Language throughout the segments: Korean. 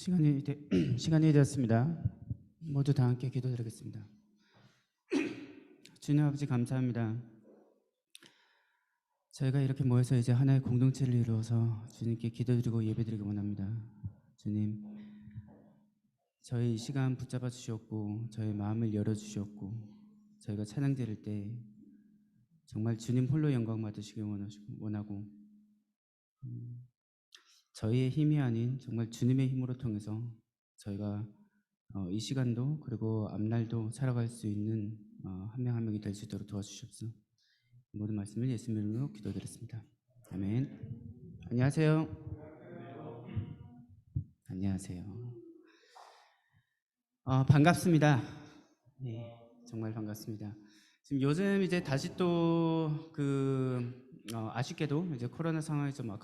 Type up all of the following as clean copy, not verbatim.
시간이 되었습니다. 모두 다 함께 기도드리겠습니다. 주님 아버지 감사합니다. 저희가 이렇게 모여서 이제 하나의 공동체를 이루어서 주님께 기도드리고 예배드리기 원합니다. 주님, 저희 이 시간 붙잡아 주셨고 저희 마음을 열어주셨고 저희가 찬양 드릴 때 정말 주님 홀로 영광 받으시길 원하고 저희의 힘이 아닌 정말 주님의 힘으로 통해서 저희가 이 시간도 그리고 앞날도 살아갈 수 있는 한 명 한 명이 될 수 있도록 도와주시옵소서. 모든 말씀을 예수님 이름으로 기도드렸습니다. 아멘. 안녕하세요. 안녕하세요. 반갑습니다. 네, 정말 반갑습니다. 지금 요즘 이제 다시 또 아쉽게도 이제 코로나 상황이 좀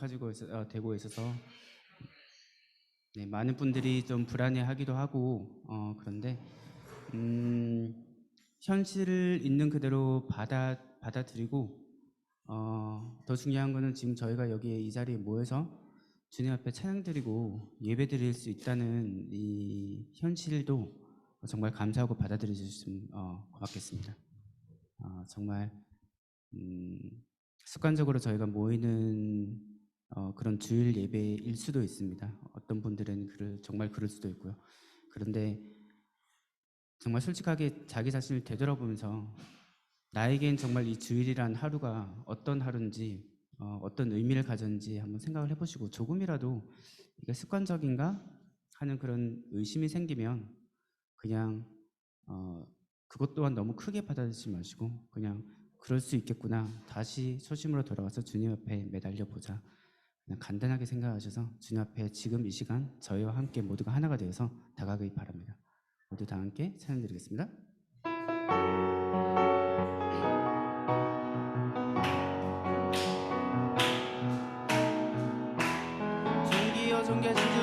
되고 있어서 네, 많은 분들이 좀 불안해하기도 하고 그런데 현실을 있는 그대로 받아들이고 더 중요한 거는 지금 저희가 여기 이 자리에 모여서 주님 앞에 찬양드리고 예배드릴 수 있다는 이 현실도 정말 감사하고 받아들여 주시면 고맙겠습니다. 정말 습관적으로 저희가 모이는 그런 주일 예배일 수도 있습니다. 어떤 분들은 정말 그럴 수도 있고요. 그런데 정말 솔직하게 자기 자신을 되돌아보면서 나에겐 정말 이 주일이란 하루가 어떤 하루인지 어떤 의미를 가졌는지 한번 생각을 해보시고 조금이라도 이게 습관적인가 하는 그런 의심이 생기면 그냥 그것 또한 너무 크게 받아들이지 마시고 그냥 그럴 수 있겠구나, 다시 초심으로 돌아가서 주님 앞에 매달려 보자, 그냥 간단하게 생각하셔서 주님 앞에 지금 이 시간 저희와 함께 모두가 하나가 되어서 다가가기 바랍니다. 모두 다 함께 찬양드리겠습니다. 존귀여 존귀하신 주,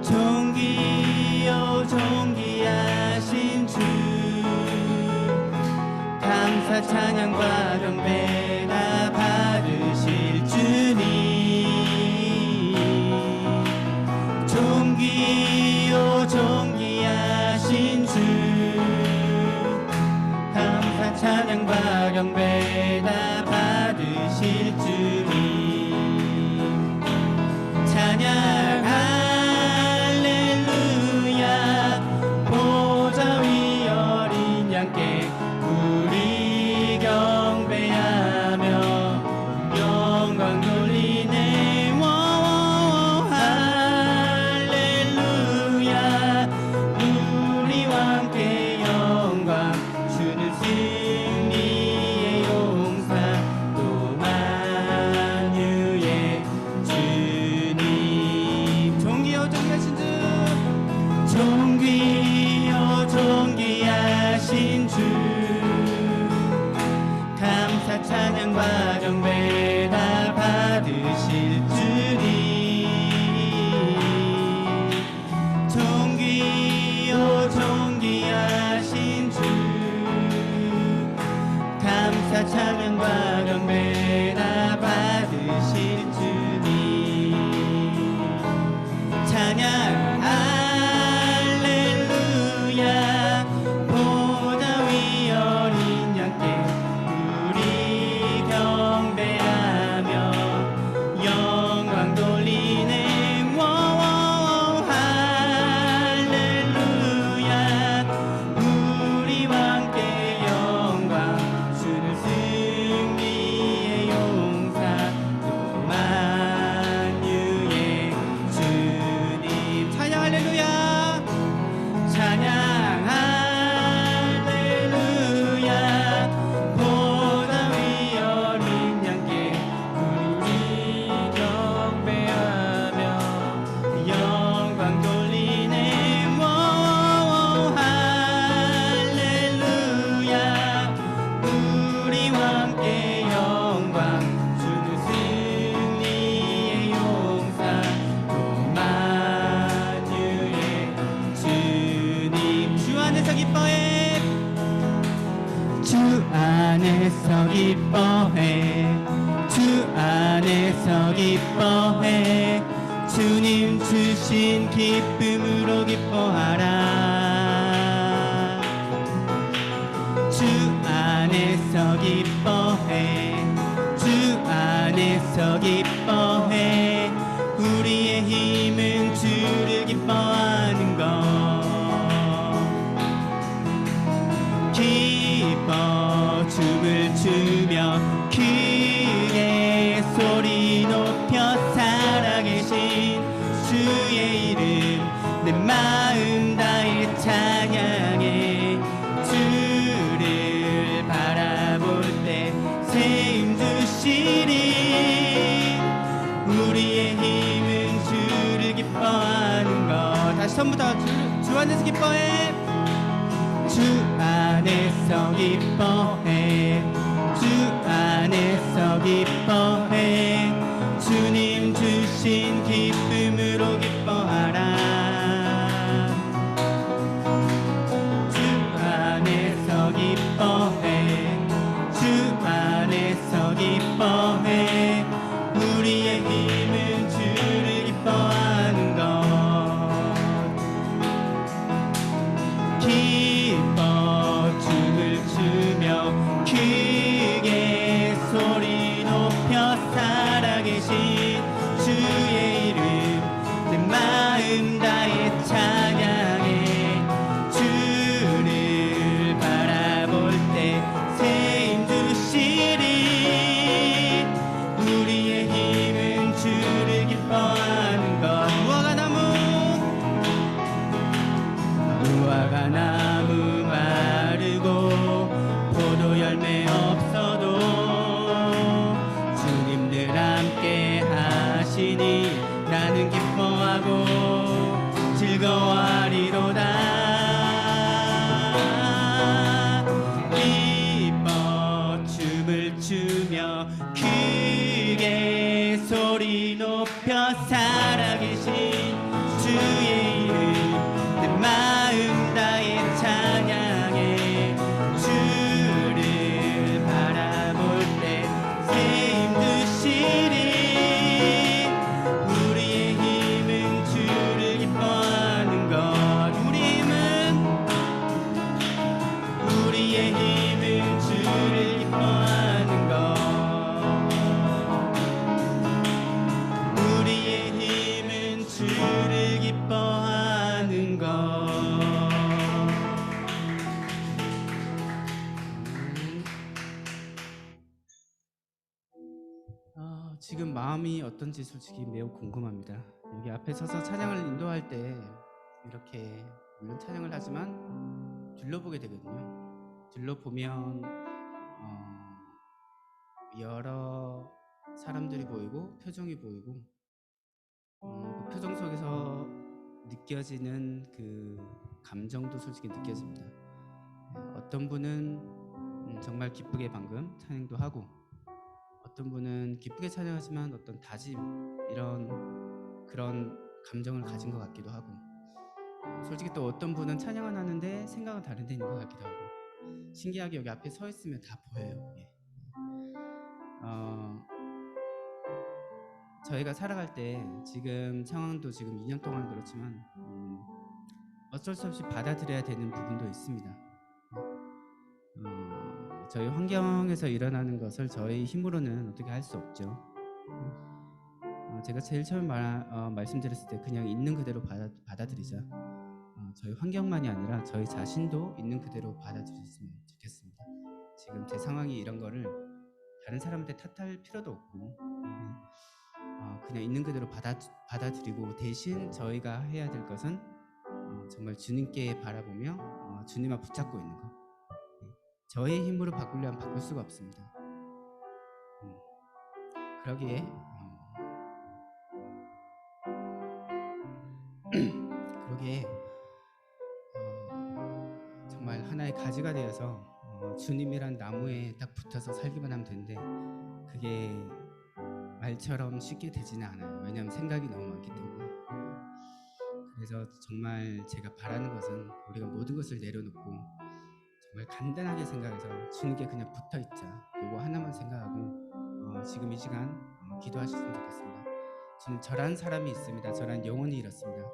존귀여 존귀하신 주, 감사 찬양과 경배 다 받으실 주님, 존귀요 존귀하신 주, 감사 찬양과 경배 다 받으실 주님, 찬양 할렐루야, 보좌 위 어린 양께 우리 경배하며 영광 돌리네. 할렐루야, 우리와 함께 영광 주는 승리의 용사 또 만유의 주님, 존귀여 존귀하신 주, 존귀여 존귀하신 주, 감사 찬양과 경배 다 받으실 주님, 존귀요 존귀하신 주, 감사 찬양과 경배 다 받으실 주님, 찬양 할렐루야, 보좌 위 어린 양께 우리 경배하며 영광 돌리네. 할렐루야, 우리와 함께 영광 주는 승리의 용사 또 만유의 주님, 찬양 할렐루야, 찬양 할렐루야, 보좌 위 어린 양께 우리 경배하며 영광 돌리네. 할렐루야, 우리와 함께 영광 주는 승리의 용사 또 만유의 주님, 주 안에서 기뻐해, 주 안에서 기뻐해, 주 안에서 기뻐해, 주 주님 주신 기쁨으로 기뻐하라. 주 안에서 기뻐해. 주 안에서 기뻐해. 우리의 힘은 주를 기뻐하는 것. 기뻐 춤을 추며 크게 소리 높여 살아계신 주의 이름 내 마음 다해 찬양해. 주를 바라볼 때 새 힘 주시리. 우리의 힘은 주를 기뻐하는 것. 다시 처음부터 주 안에서 기뻐해. 주 안에서 기뻐해. 주 안에서 기뻐해. 주님 주신 기쁨으로 기뻐하라. 주 안에서 기뻐해. 주 안에서 기뻐해. 우리의 힘은 주를 기뻐하는 것. 기뻐 춤을 추며 크게 소리 높여 살아계신 주의 이름 내 마음 다해 찬양해. 주를 바라볼 때 새 힘 주시리. 우리의 힘은 주를 기뻐하는 것. 무화과 나무 마르고 포도 열매 없어도 주님 늘 함께 하시니 나는 기뻐하고 즐거워하리로다. 기뻐 춤을 추며 크게 소리 높여 살아계신 주의 이름 내 마음 다해 찬양해. 주를 바라볼 때 새 힘 주시리. 우리의 힘은 주를 기뻐하는 것. 우리의 힘은 주를 기뻐하는 것. 우리의 힘은 주를 기뻐하는 것. 지금 마음이 어떤지 솔직히 매우 궁금합니다. 여기 앞에 서서 찬양을 인도할 때 이렇게 물론 찬양을 하지만 둘러보게 되거든요. 둘러보면 여러 사람들이 보이고 표정이 보이고 그 표정 속에서 느껴지는 그 감정도 솔직히 느껴집니다. 어떤 분은 정말 기쁘게 방금 찬양도 하고, 어떤 분은 기쁘게 찬양하지만 어떤 다짐 이런 그런 감정을 가진 것 같기도 하고, 솔직히 또 어떤 분은 찬양은 하는데 생각은 다른 데 있는 것 같기도 하고, 신기하게 여기 앞에 서 있으면 다 보여요. 예. 저희가 살아갈 때 지금 상황도 지금 2년 동안 그렇지만 어쩔 수 없이 받아들여야 되는 부분도 있습니다. 저희 환경에서 일어나는 것을 저희 힘으로는 어떻게 할 수 없죠. 제가 제일 처음 말씀드렸을 때 그냥 있는 그대로 받아들이자. 저희 환경만이 아니라 저희 자신도 있는 그대로 받아들였으면 좋겠습니다. 지금 제 상황이 이런 거를 다른 사람한테 탓할 필요도 없고 그냥 있는 그대로 받아들이고, 대신 저희가 해야 될 것은 정말 주님께 바라보며 주님만 붙잡고 있는 것. 저의 힘으로 바꾸려면 바꿀 수가 없습니다. 그러기에 정말 하나의 가지가 되어서 주님이란 나무에 딱 붙어서 살기만 하면 되는데, 그게 말처럼 쉽게 되지는 않아요. 왜냐하면 생각이 너무 많기 때문에. 그래서 정말 제가 바라는 것은 우리가 모든 것을 내려놓고 정말 간단하게 생각해서 주님께 그냥 붙어있자. 이거 하나만 생각하고 지금 이 시간 기도하셨으면 좋겠습니다. 저는 저란 사람이 있습니다. 저란 영혼이 이렇습니다.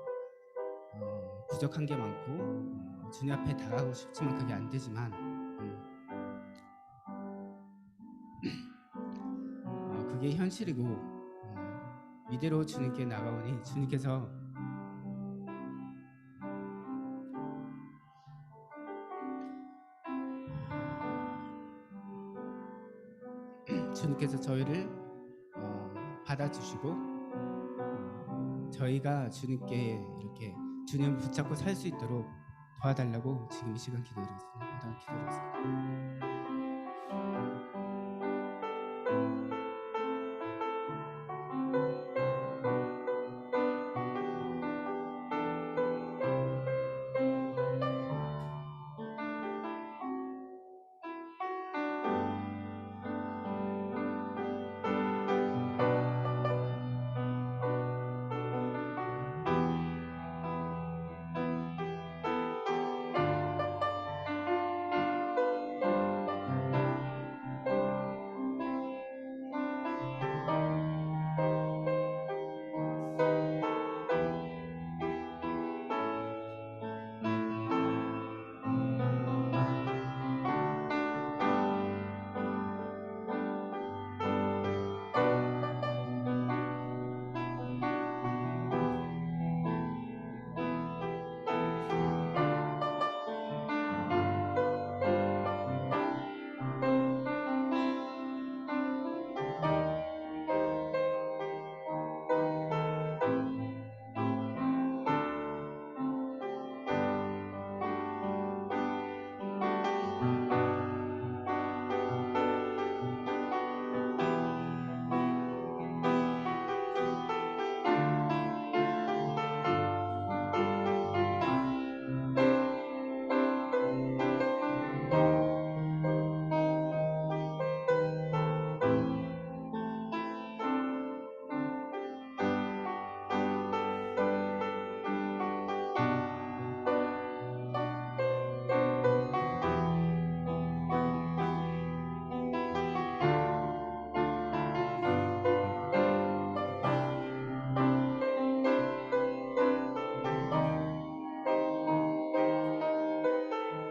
부족한 게 많고 주님 앞에 다가가고 싶지만 그게 안 되지만 그게 현실이고 이대로 주님께 나가오니 주님께서 저희를 받아주시고 저희가 주님께 이렇게 주님을 붙잡고 살 수 있도록 도와달라고 지금 이 시간 기도드리겠습니다. 기도드리겠습니다.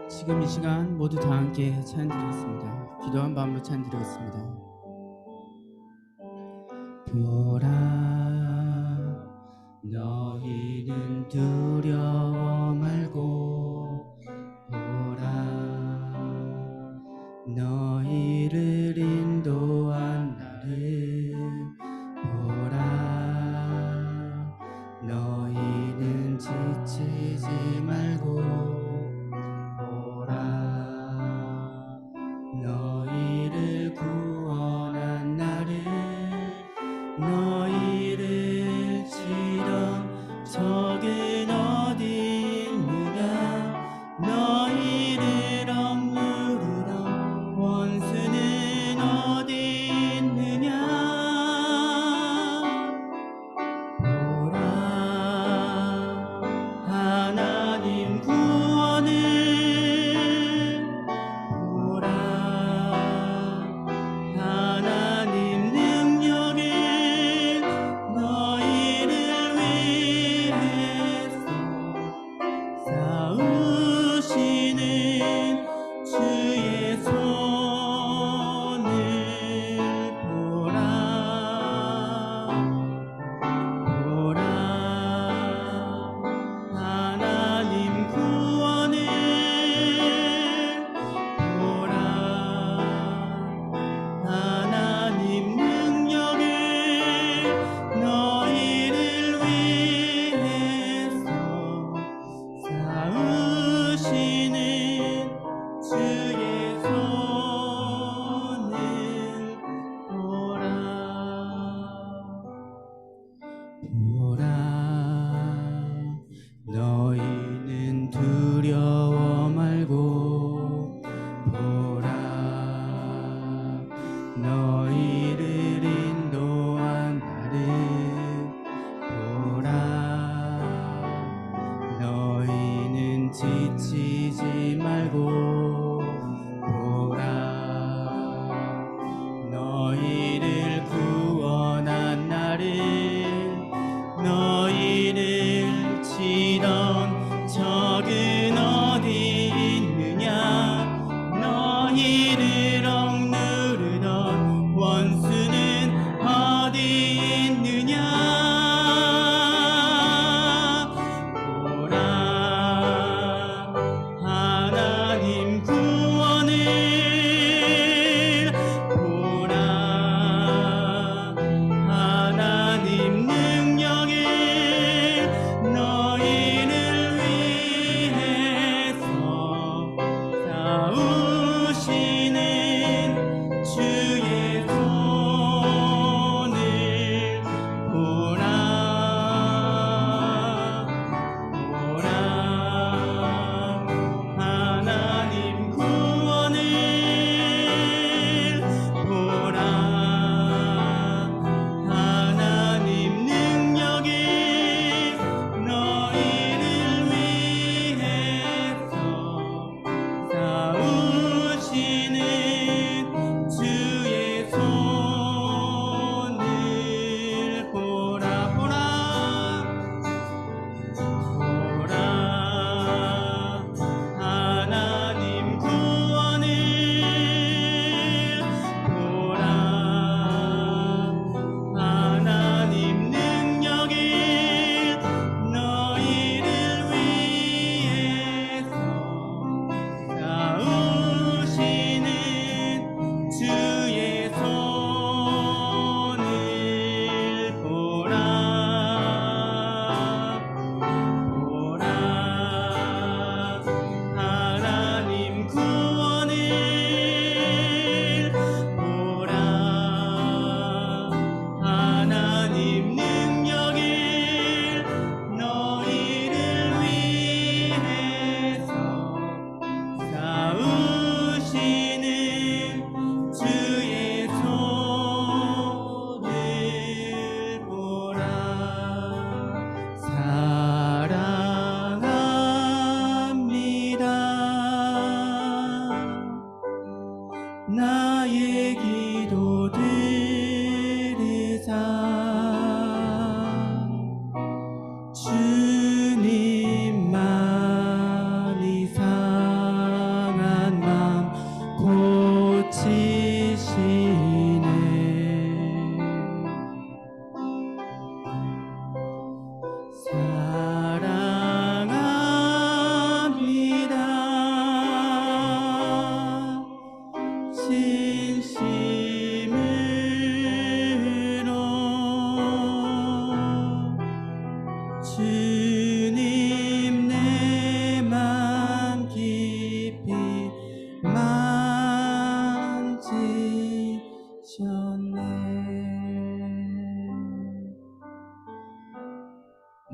지금 이 시간 모두 다 함께 찬양드리겠습니다. 기도한 마음으로 찬양드리겠습니다. 보라 너희는 두려워 말고 보라 너희를 인도한 나를 보라 너희는 지치지 말고 너희를 구원한 나를 너희를 치던 적은 어디 있느냐 너희를 억누르던 원수는 어디 있느냐 보라 하나님 구원을 하나님 능력을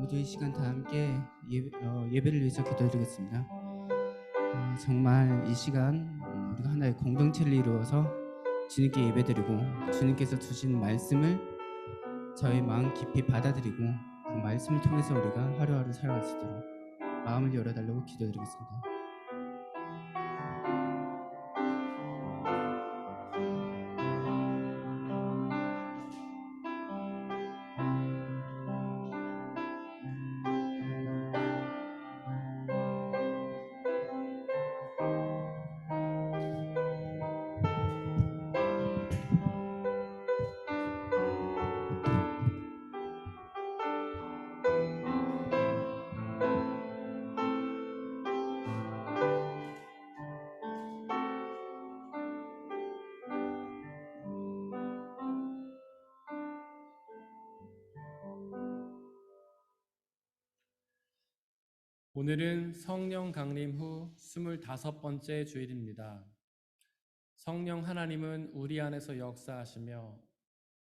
모두 이 시간 다 함께 예배를 위해서 기도드리겠습니다. 정말 이 시간 우리가 하나의 공동체를 이루어서 주님께 예배드리고 주님께서 주신 말씀을 저희 마음 깊이 받아들이고 그 말씀을 통해서 우리가 하루하루 살아갈 수 있도록 마음을 열어달라고 기도드리겠습니다. 오늘은 성령 강림 후 25번째 주일입니다. 성령 하나님은 우리 안에서 역사하시며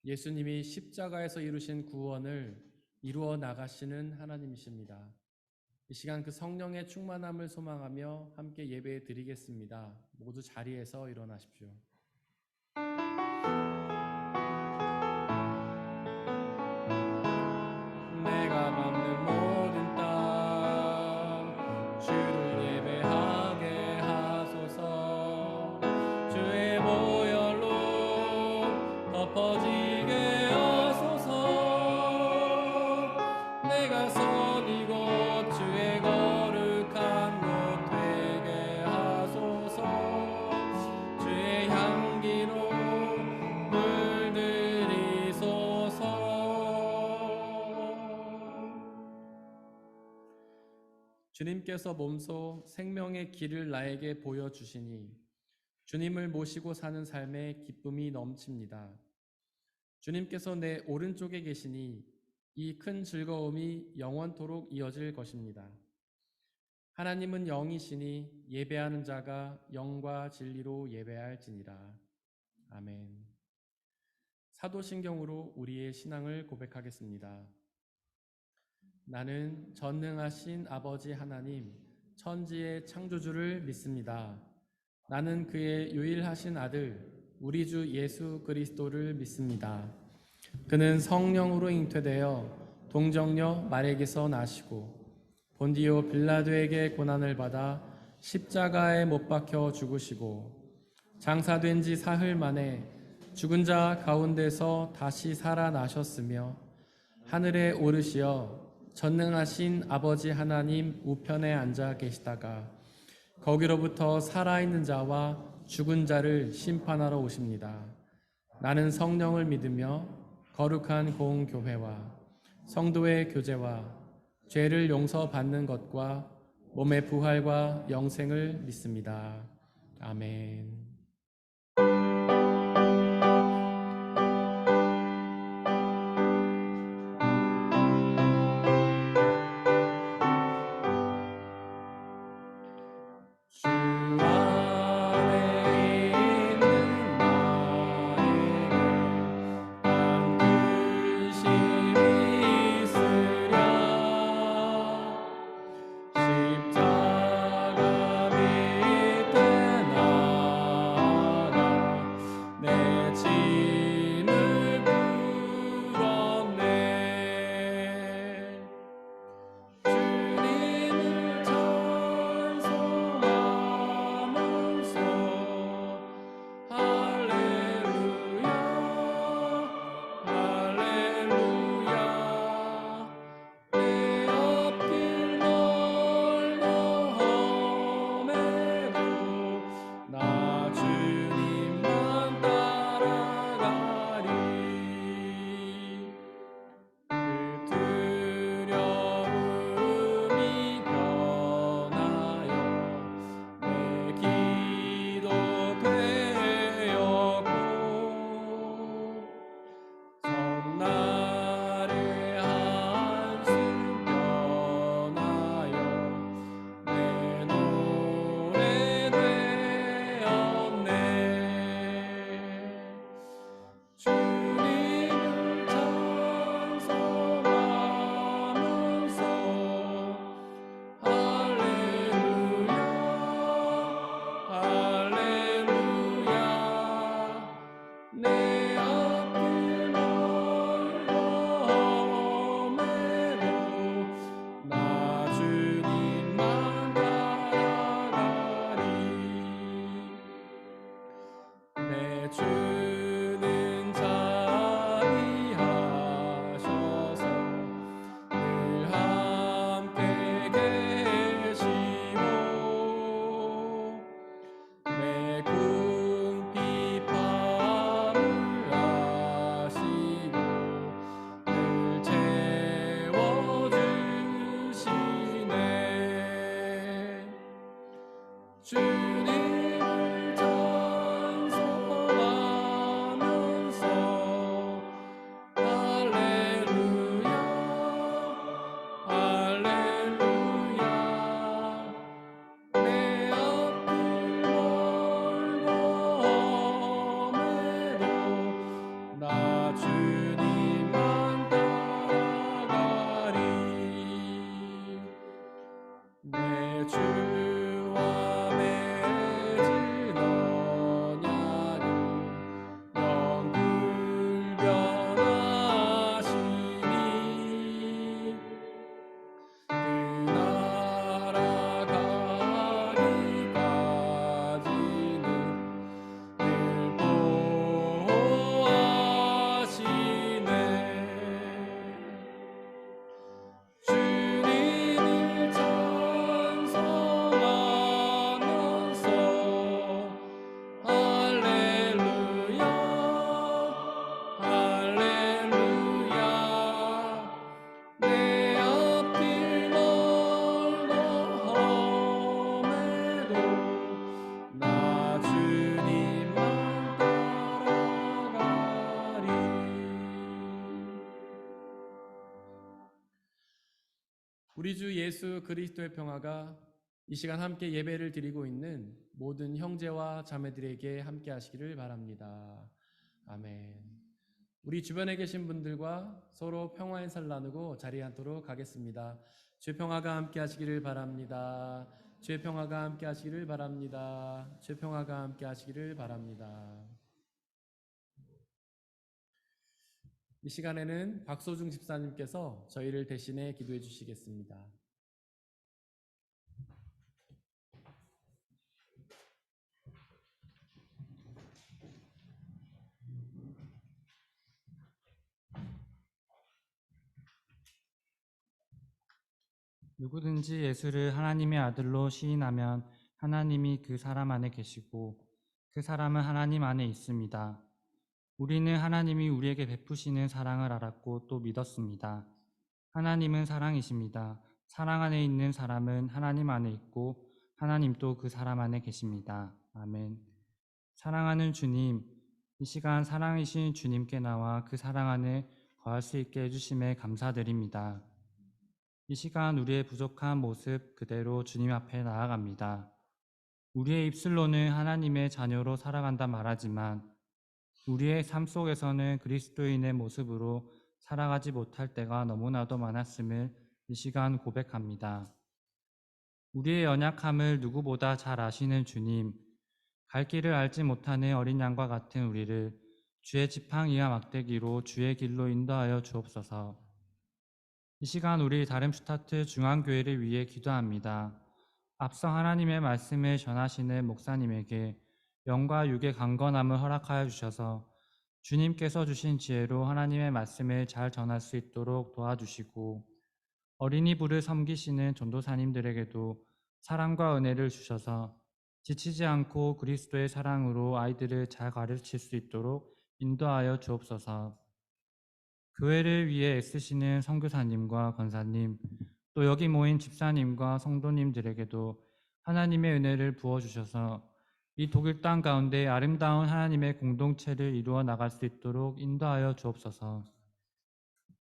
예수님이 십자가에서 이루신 구원을 이루어 나가시는 하나님이십니다. 이 시간 그 성령의 충만함을 소망하며 함께 예배 드리겠습니다. 모두 자리에서 일어나십시오. 내가 밟는 모든 땅 주를 예배하게 하소서. 주의 보혈로 덮어지게 하소서. 내가 선 이곳 주의 거룩한 곳 되게 하소서. 주의 향기로 물들이소서. 주님께서 몸소 생명의 길을 나에게 보여주시니 주님을 모시고 사는 삶에 기쁨이 넘칩니다. 주님께서 내 오른쪽에 계시니 이 큰 즐거움이 영원토록 이어질 것입니다. 하나님은 영이시니 예배하는 자가 영과 진리로 예배할지니라. 아멘. 사도신경으로 우리의 신앙을 고백하겠습니다. 나는 전능하신 아버지 하나님, 천지의 창조주를 믿습니다. 나는 그의 유일하신 아들, 우리 주 예수 그리스도를 믿습니다. 그는 성령으로 잉태되어 동정녀 마리아에게서 나시고 본디오 빌라도에게 고난을 받아 십자가에 못 박혀 죽으시고 장사된 지 사흘 만에 죽은 자 가운데서 다시 살아나셨으며 하늘에 오르시어 전능하신 아버지 하나님 우편에 앉아 계시다가 거기로부터 살아있는 자와 죽은 자를 심판하러 오십니다. 나는 성령을 믿으며 거룩한 공교회와 성도의 교제와 죄를 용서받는 것과 몸의 부활과 영생을 믿습니다. 아멘. 주 안에 있는 나에게 반드시 있으랴. 십자가 밑에 나를 우리 주 예수 그리스도의 평화가 이 시간 함께 예배를 드리고 있는 모든 형제와 자매들에게 함께 하시기를 바랍니다. 아멘. 우리 주변에 계신 분들과 서로 평화 인사를 나누고 자리에 앉도록 하겠습니다. 주의 평화가 함께 하시기를 바랍니다. 주의 평화가 함께 하시기를 바랍니다. 주의 평화가 함께 하시기를 바랍니다. 이 시간에는 박소중 집사님께서 저희를 대신해 기도해 주시겠습니다. 누구든지 예수를 하나님의 아들로 시인하면 하나님이 그 사람 안에 계시고 그 사람은 하나님 안에 있습니다. 우리는 하나님이 우리에게 베푸시는 사랑을 알았고 또 믿었습니다. 하나님은 사랑이십니다. 사랑 안에 있는 사람은 하나님 안에 있고 하나님도 그 사람 안에 계십니다. 아멘. 사랑하는 주님, 이 시간 사랑이신 주님께 나와 그 사랑 안에 거할 수 있게 해주심에 감사드립니다. 이 시간 우리의 부족한 모습 그대로 주님 앞에 나아갑니다. 우리의 입술로는 하나님의 자녀로 살아간다 말하지만 우리의 삶 속에서는 그리스도인의 모습으로 살아가지 못할 때가 너무나도 많았음을 이 시간 고백합니다. 우리의 연약함을 누구보다 잘 아시는 주님, 갈 길을 알지 못하는 어린 양과 같은 우리를 주의 지팡이와 막대기로 주의 길로 인도하여 주옵소서. 이 시간 우리 다름슈타트 중앙교회를 위해 기도합니다. 앞서 하나님의 말씀을 전하시는 목사님에게 영과 육의 강건함을 허락하여 주셔서 주님께서 주신 지혜로 하나님의 말씀을 잘 전할 수 있도록 도와주시고 어린이 부를 섬기시는 전도사님들에게도 사랑과 은혜를 주셔서 지치지 않고 그리스도의 사랑으로 아이들을 잘 가르칠 수 있도록 인도하여 주옵소서. 교회를 위해 애쓰시는 선교사님과 권사님, 또 여기 모인 집사님과 성도님들에게도 하나님의 은혜를 부어주셔서 이 독일 땅 가운데 아름다운 하나님의 공동체를 이루어 나갈 수 있도록 인도하여 주옵소서.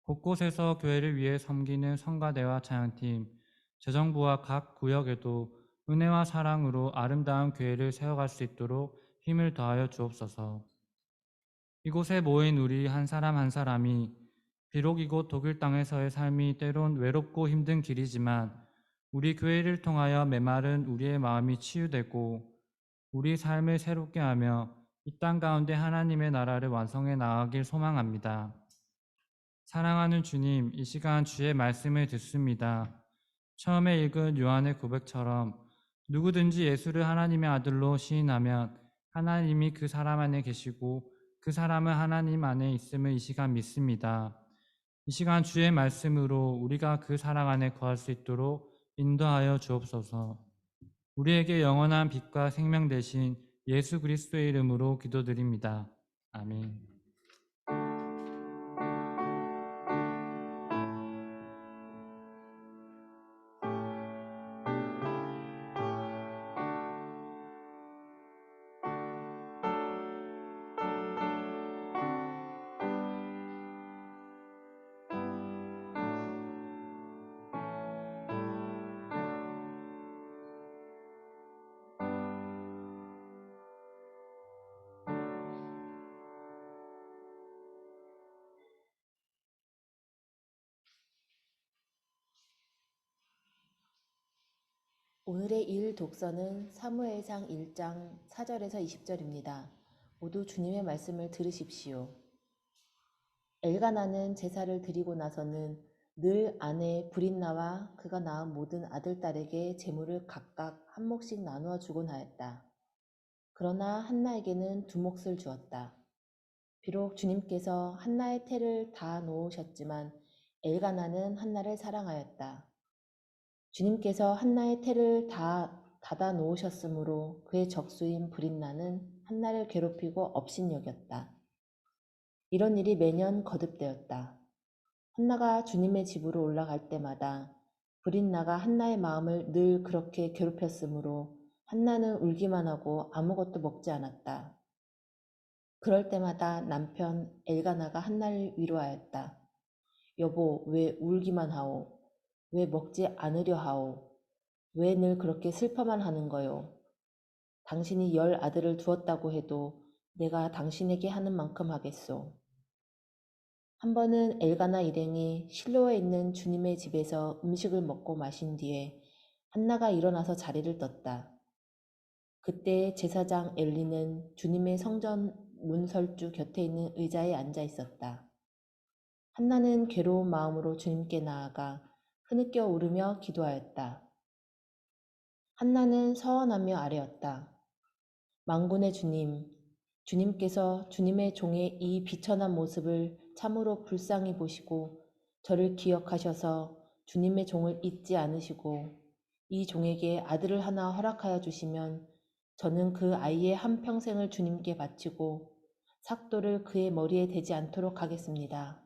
곳곳에서 교회를 위해 섬기는 성가대와 찬양팀, 재정부와 각 구역에도 은혜와 사랑으로 아름다운 교회를 세워갈 수 있도록 힘을 더하여 주옵소서. 이곳에 모인 우리 한 사람 한 사람이 비록 이곳 독일 땅에서의 삶이 때론 외롭고 힘든 길이지만 우리 교회를 통하여 메마른 우리의 마음이 치유되고 우리 삶을 새롭게 하며 이 땅 가운데 하나님의 나라를 완성해 나가길 소망합니다. 사랑하는 주님, 이 시간 주의 말씀을 듣습니다. 처음에 읽은 요한의 고백처럼 누구든지 예수를 하나님의 아들로 시인하면 하나님이 그 사람 안에 계시고 그 사람은 하나님 안에 있음을 이 시간 믿습니다. 이 시간 주의 말씀으로 우리가 그 사랑 안에 거할 수 있도록 인도하여 주옵소서. 우리에게 영원한 빛과 생명 되신 예수 그리스도의 이름으로 기도드립니다. 아멘. 오늘의 일 독서는 사무엘상 1장 4절에서 20절입니다. 모두 주님의 말씀을 들으십시오. 엘가나는 제사를 드리고 나서는 늘 아내 브린나와 그가 낳은 모든 아들, 딸에게 제물을 각각 한 몫씩 나누어 주곤 하였다. 그러나 한나에게는 두 몫을 주었다. 비록 주님께서 한나의 태를 다 놓으셨지만 엘가나는 한나를 사랑하였다. 주님께서 한나의 태를 다 닫아 놓으셨으므로 그의 적수인 브린나는 한나를 괴롭히고 업신여겼다. 이런 일이 매년 거듭되었다. 한나가 주님의 집으로 올라갈 때마다 브린나가 한나의 마음을 늘 그렇게 괴롭혔으므로 한나는 울기만 하고 아무것도 먹지 않았다. 그럴 때마다 남편 엘가나가 한나를 위로하였다. 여보, 왜 울기만 하오? 왜 먹지 않으려 하오? 왜 늘 그렇게 슬퍼만 하는 거요? 당신이 10 아들을 두었다고 해도 내가 당신에게 하는 만큼 하겠소. 한 번은 엘가나 일행이 실로에 있는 주님의 집에서 음식을 먹고 마신 뒤에 한나가 일어나서 자리를 떴다. 그때 제사장 엘리는 주님의 성전 문설주 곁에 있는 의자에 앉아 있었다. 한나는 괴로운 마음으로 주님께 나아가 흐느껴 울으며 기도하였다. 한나는 서원하며 아뢰었다. 만군의 주님, 주님께서 주님의 종의 이 비천한 모습을 참으로 불쌍히 보시고 저를 기억하셔서 주님의 종을 잊지 않으시고 이 종에게 아들을 하나 허락하여 주시면 저는 그 아이의 한평생을 주님께 바치고 삭도를 그의 머리에 대지 않도록 하겠습니다.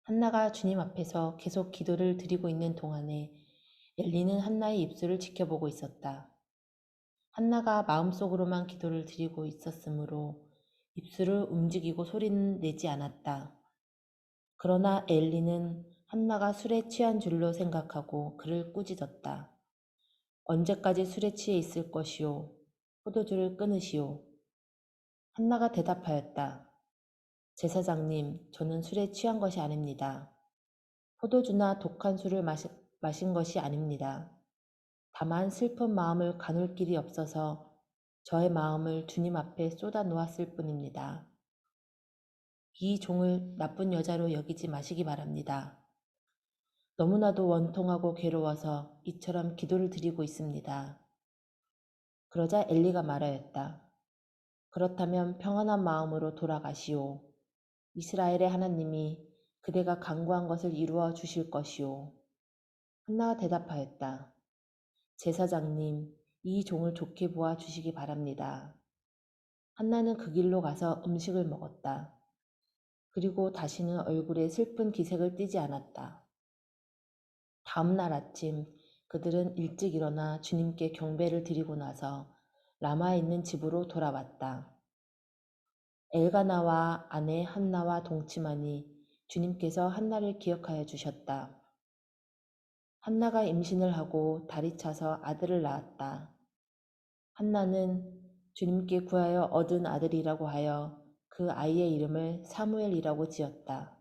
한나가 주님 앞에서 계속 기도를 드리고 있는 동안에 엘리는 한나의 입술을 지켜보고 있었다. 한나가 마음속으로만 기도를 드리고 있었으므로 입술을 움직이고 소리는 내지 않았다. 그러나 엘리는 한나가 술에 취한 줄로 생각하고 그를 꾸짖었다. 언제까지 술에 취해 있을 것이오? 포도주를 끊으시오. 한나가 대답하였다. 제사장님, 저는 술에 취한 것이 아닙니다. 포도주나 독한 술을 마신 것이 아닙니다. 다만 슬픈 마음을 가눌 길이 없어서 저의 마음을 주님 앞에 쏟아 놓았을 뿐입니다. 이 종을 나쁜 여자로 여기지 마시기 바랍니다. 너무나도 원통하고 괴로워서 이처럼 기도를 드리고 있습니다. 그러자 엘리가 말하였다. 그렇다면 평안한 마음으로 돌아가시오. 이스라엘의 하나님이 그대가 간구한 것을 이루어 주실 것이오. 한나가 대답하였다. 제사장님, 이 종을 좋게 보아 주시기 바랍니다. 한나는 그 길로 가서 음식을 먹었다. 그리고 다시는 얼굴에 슬픈 기색을 띠지 않았다. 다음 날 아침 그들은 일찍 일어나 주님께 경배를 드리고 나서 라마에 있는 집으로 돌아왔다. 엘가나와 아내 한나와 동침하니 주님께서 한나를 기억하여 주셨다. 한나가 임신을 하고 달이 차서 아들을 낳았다. 한나는 주님께 구하여 얻은 아들이라고 하여 그 아이의 이름을 사무엘이라고 지었다.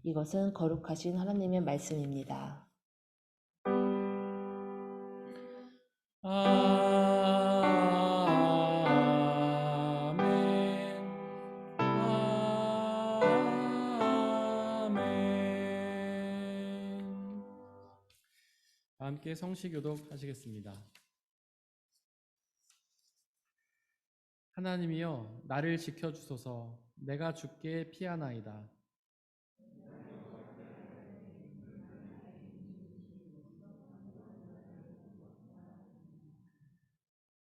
이것은 거룩하신 하나님의 말씀입니다. 아멘. 아멘. 함께 성시교독 하시겠습니다. 하나님이여 나를 지켜주소서. 내가 주께 피하나이다.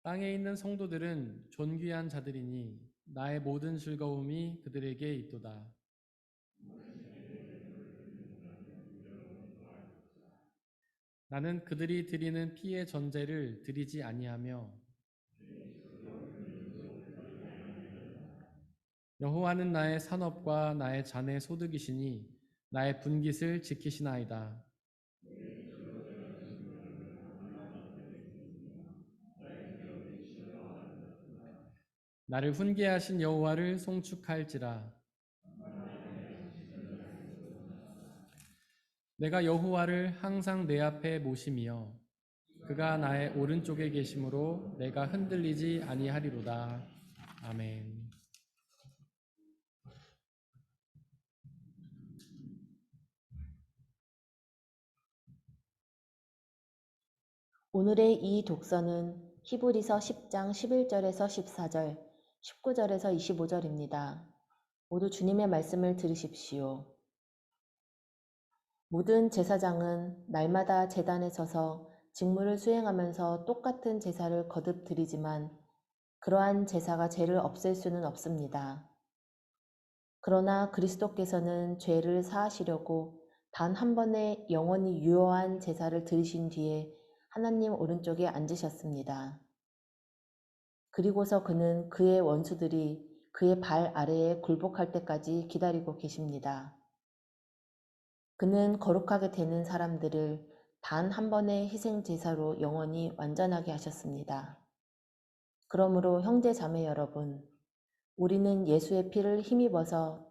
땅에 있는 성도들은 존귀한 자들이니 나의 모든 즐거움이 그들에게 있도다. 나는 그들이 드리는 피의 전제를 드리지 아니하며 여호와는 나의 산업과 나의 잔의 소득이시니 나의 분깃을 지키시나이다. 나를 훈계하신 여호와를 송축할지라. 내가 여호와를 항상 내 앞에 모심이여 그가 나의 오른쪽에 계심으로 내가 흔들리지 아니하리로다. 아멘. 오늘의 이 독서는 히브리서 10장 11절에서 14절, 19절에서 25절입니다. 모두 주님의 말씀을 들으십시오. 모든 제사장은 날마다 제단에 서서 직무를 수행하면서 똑같은 제사를 거듭 드리지만 그러한 제사가 죄를 없앨 수는 없습니다. 그러나 그리스도께서는 죄를 사하시려고 단 한 번의 영원히 유효한 제사를 드리신 뒤에 하나님 오른쪽에 앉으셨습니다. 그리고서 그는 그의 원수들이 그의 발 아래에 굴복할 때까지 기다리고 계십니다. 그는 거룩하게 되는 사람들을 단 한 번의 희생 제사로 영원히 완전하게 하셨습니다. 그러므로 형제 자매 여러분, 우리는 예수의 피를 힘입어서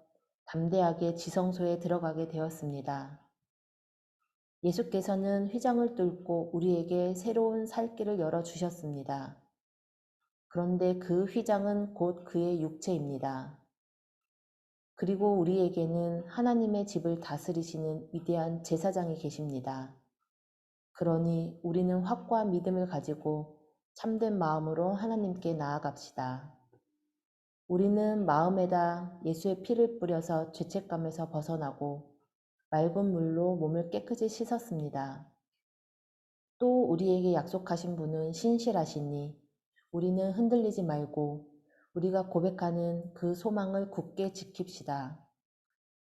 담대하게 지성소에 들어가게 되었습니다. 예수께서는 휘장을 뚫고 우리에게 새로운 살 길을 열어주셨습니다. 그런데 그 휘장은 곧 그의 육체입니다. 그리고 우리에게는 하나님의 집을 다스리시는 위대한 제사장이 계십니다. 그러니 우리는 확고한 믿음을 가지고 참된 마음으로 하나님께 나아갑시다. 우리는 마음에다 예수의 피를 뿌려서 죄책감에서 벗어나고 맑은 물로 몸을 깨끗이 씻었습니다. 또 우리에게 약속하신 분은 신실하시니 우리는 흔들리지 말고 우리가 고백하는 그 소망을 굳게 지킵시다.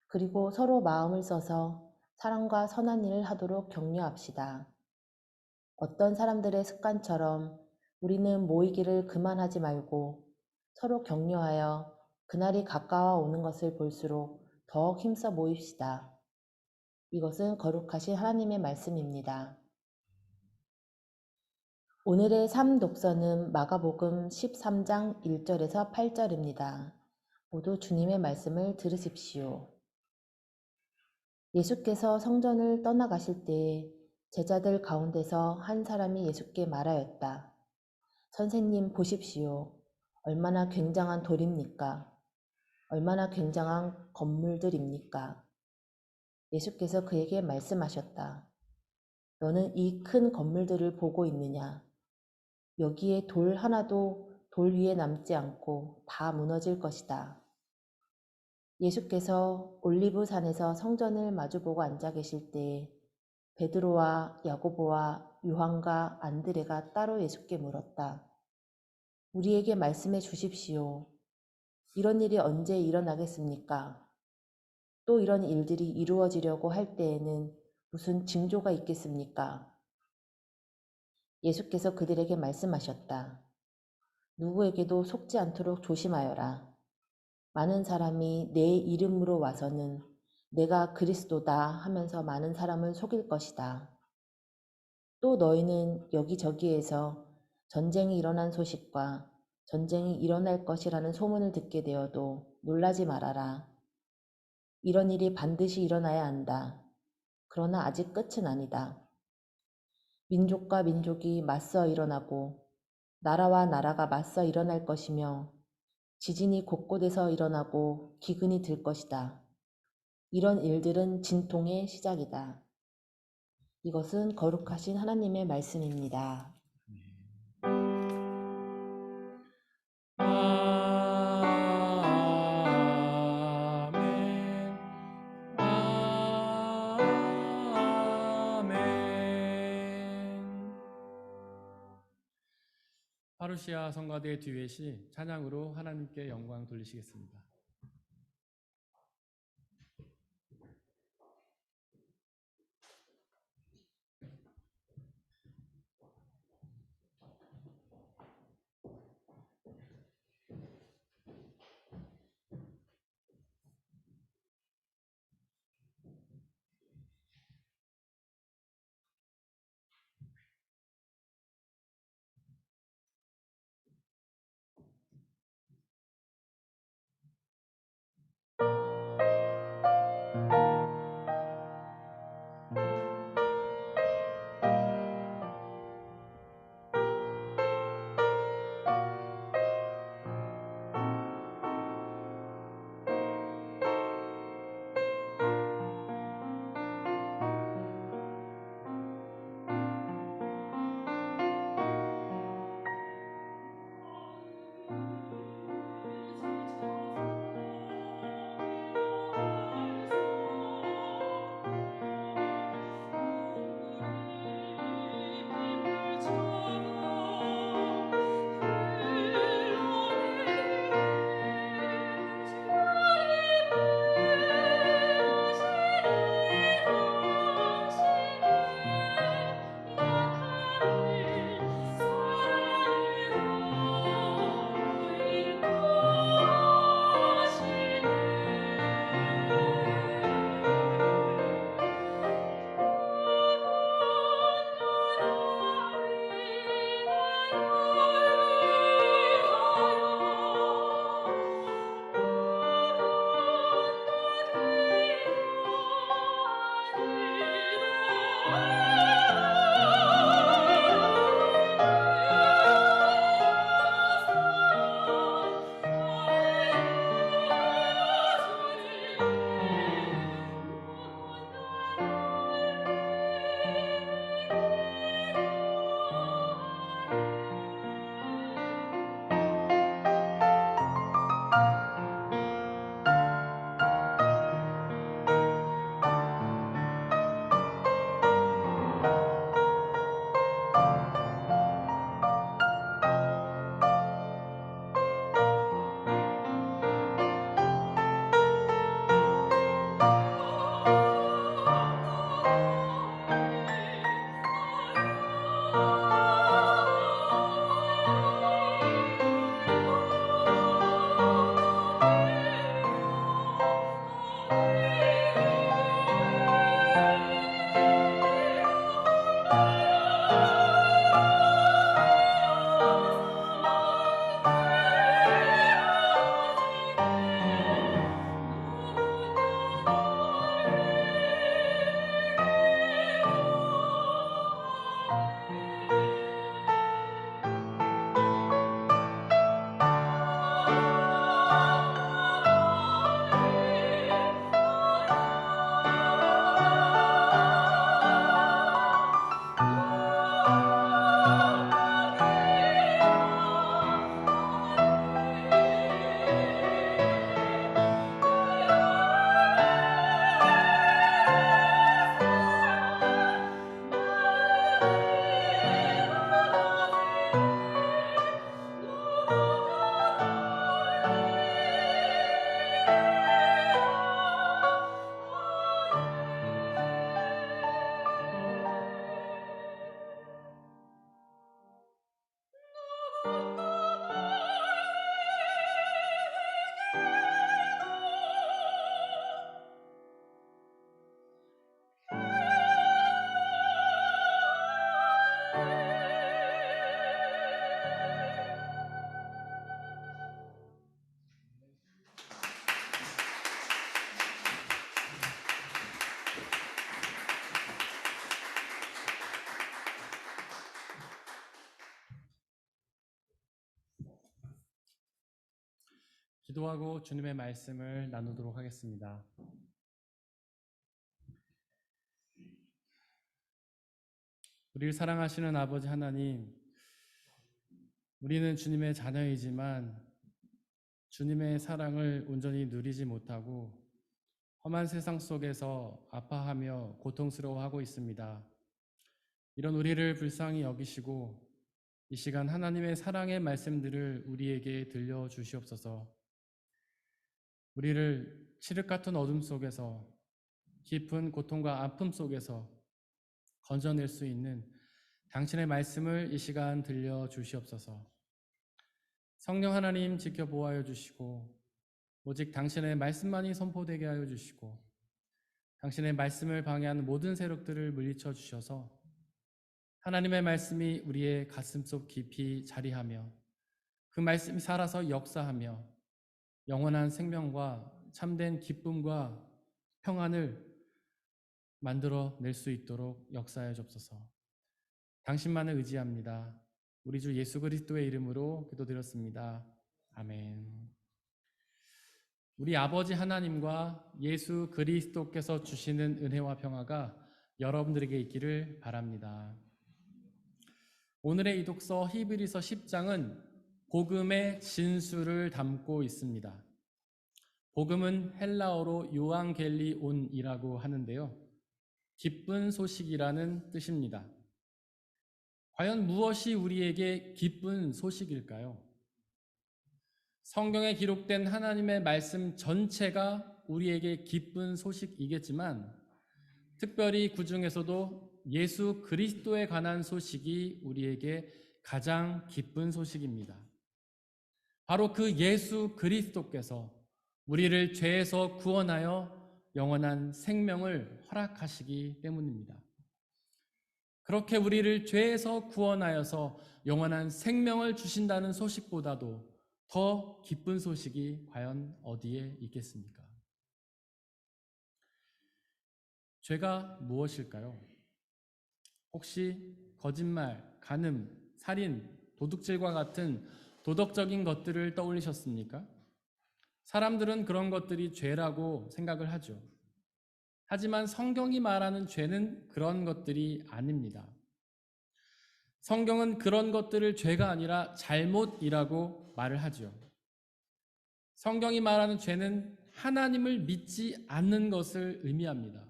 그리고 서로 마음을 써서 사랑과 선한 일을 하도록 격려합시다. 어떤 사람들의 습관처럼 우리는 모이기를 그만하지 말고 서로 격려하여 그날이 가까워 오는 것을 볼수록 더욱 힘써 모입시다. 이것은 거룩하신 하나님의 말씀입니다. 오늘의 삶 독서는 마가복음 13장 1절에서 8절입니다. 모두 주님의 말씀을 들으십시오. 예수께서 성전을 떠나가실 때에 제자들 가운데서 한 사람이 예수께 말하였다. 선생님 보십시오. 얼마나 굉장한 돌입니까? 얼마나 굉장한 건물들입니까? 예수께서 그에게 말씀하셨다. 너는 이 큰 건물들을 보고 있느냐? 여기에 돌 하나도 돌 위에 남지 않고 다 무너질 것이다. 예수께서 올리브산에서 성전을 마주보고 앉아 계실 때에 베드로와 야고보와 요한과 안드레가 따로 예수께 물었다. 우리에게 말씀해 주십시오. 이런 일이 언제 일어나겠습니까? 또 이런 일들이 이루어지려고 할 때에는 무슨 징조가 있겠습니까? 예수께서 그들에게 말씀하셨다. 누구에게도 속지 않도록 조심하여라. 많은 사람이 내 이름으로 와서는 내가 그리스도다 하면서 많은 사람을 속일 것이다. 또 너희는 여기저기에서 전쟁이 일어난 소식과 전쟁이 일어날 것이라는 소문을 듣게 되어도 놀라지 말아라. 이런 일이 반드시 일어나야 한다. 그러나 아직 끝은 아니다. 민족과 민족이 맞서 일어나고 나라와 나라가 맞서 일어날 것이며 지진이 곳곳에서 일어나고 기근이 들 것이다. 이런 일들은 진통의 시작이다. 이것은 거룩하신 하나님의 말씀입니다. 아멘. 아멘. 파루시아 성가대 듀엣이 찬양으로 하나님께 영광 돌리시겠습니다. 기도하고 주님의 말씀을 나누도록 하겠습니다. 우리를 사랑하시는 아버지 하나님, 우리는 주님의 자녀이지만 주님의 사랑을 온전히 누리지 못하고 험한 세상 속에서 아파하며 고통스러워하고 있습니다. 이런 우리를 불쌍히 여기시고 이 시간 하나님의 사랑의 말씀들을 우리에게 들려주시옵소서. 우리를 칠흑 같은 어둠 속에서 깊은 고통과 아픔 속에서 건져낼 수 있는 당신의 말씀을 이 시간 들려주시옵소서. 성령 하나님 지켜보아여 주시고 오직 당신의 말씀만이 선포되게 하여 주시고 당신의 말씀을 방해하는 모든 세력들을 물리쳐 주셔서 하나님의 말씀이 우리의 가슴속 깊이 자리하며 그 말씀이 살아서 역사하며 영원한 생명과 참된 기쁨과 평안을 만들어낼 수 있도록 역사해 주옵소서. 당신만을 의지합니다. 우리 주 예수 그리스도의 이름으로 기도드렸습니다. 아멘. 우리 아버지 하나님과 예수 그리스도께서 주시는 은혜와 평화가 여러분들에게 있기를 바랍니다. 오늘의 이 독서 히브리서 10장은 복음의 진수를 담고 있습니다. 복음은 헬라어로 요앙겔리온이라고 하는데요. 기쁜 소식이라는 뜻입니다. 과연 무엇이 우리에게 기쁜 소식일까요? 성경에 기록된 하나님의 말씀 전체가 우리에게 기쁜 소식이겠지만 특별히 그 중에서도 예수 그리스도에 관한 소식이 우리에게 가장 기쁜 소식입니다. 바로 그 예수 그리스도께서 우리를 죄에서 구원하여 영원한 생명을 허락하시기 때문입니다. 그렇게 우리를 죄에서 구원하여서 영원한 생명을 주신다는 소식보다도 더 기쁜 소식이 과연 어디에 있겠습니까? 죄가 무엇일까요? 혹시 거짓말, 간음, 살인, 도둑질과 같은 도덕적인 것들을 떠올리셨습니까? 사람들은 그런 것들이 죄라고 생각을 하죠. 하지만 성경이 말하는 죄는 그런 것들이 아닙니다. 성경은 그런 것들을 죄가 아니라 잘못이라고 말을 하죠. 성경이 말하는 죄는 하나님을 믿지 않는 것을 의미합니다.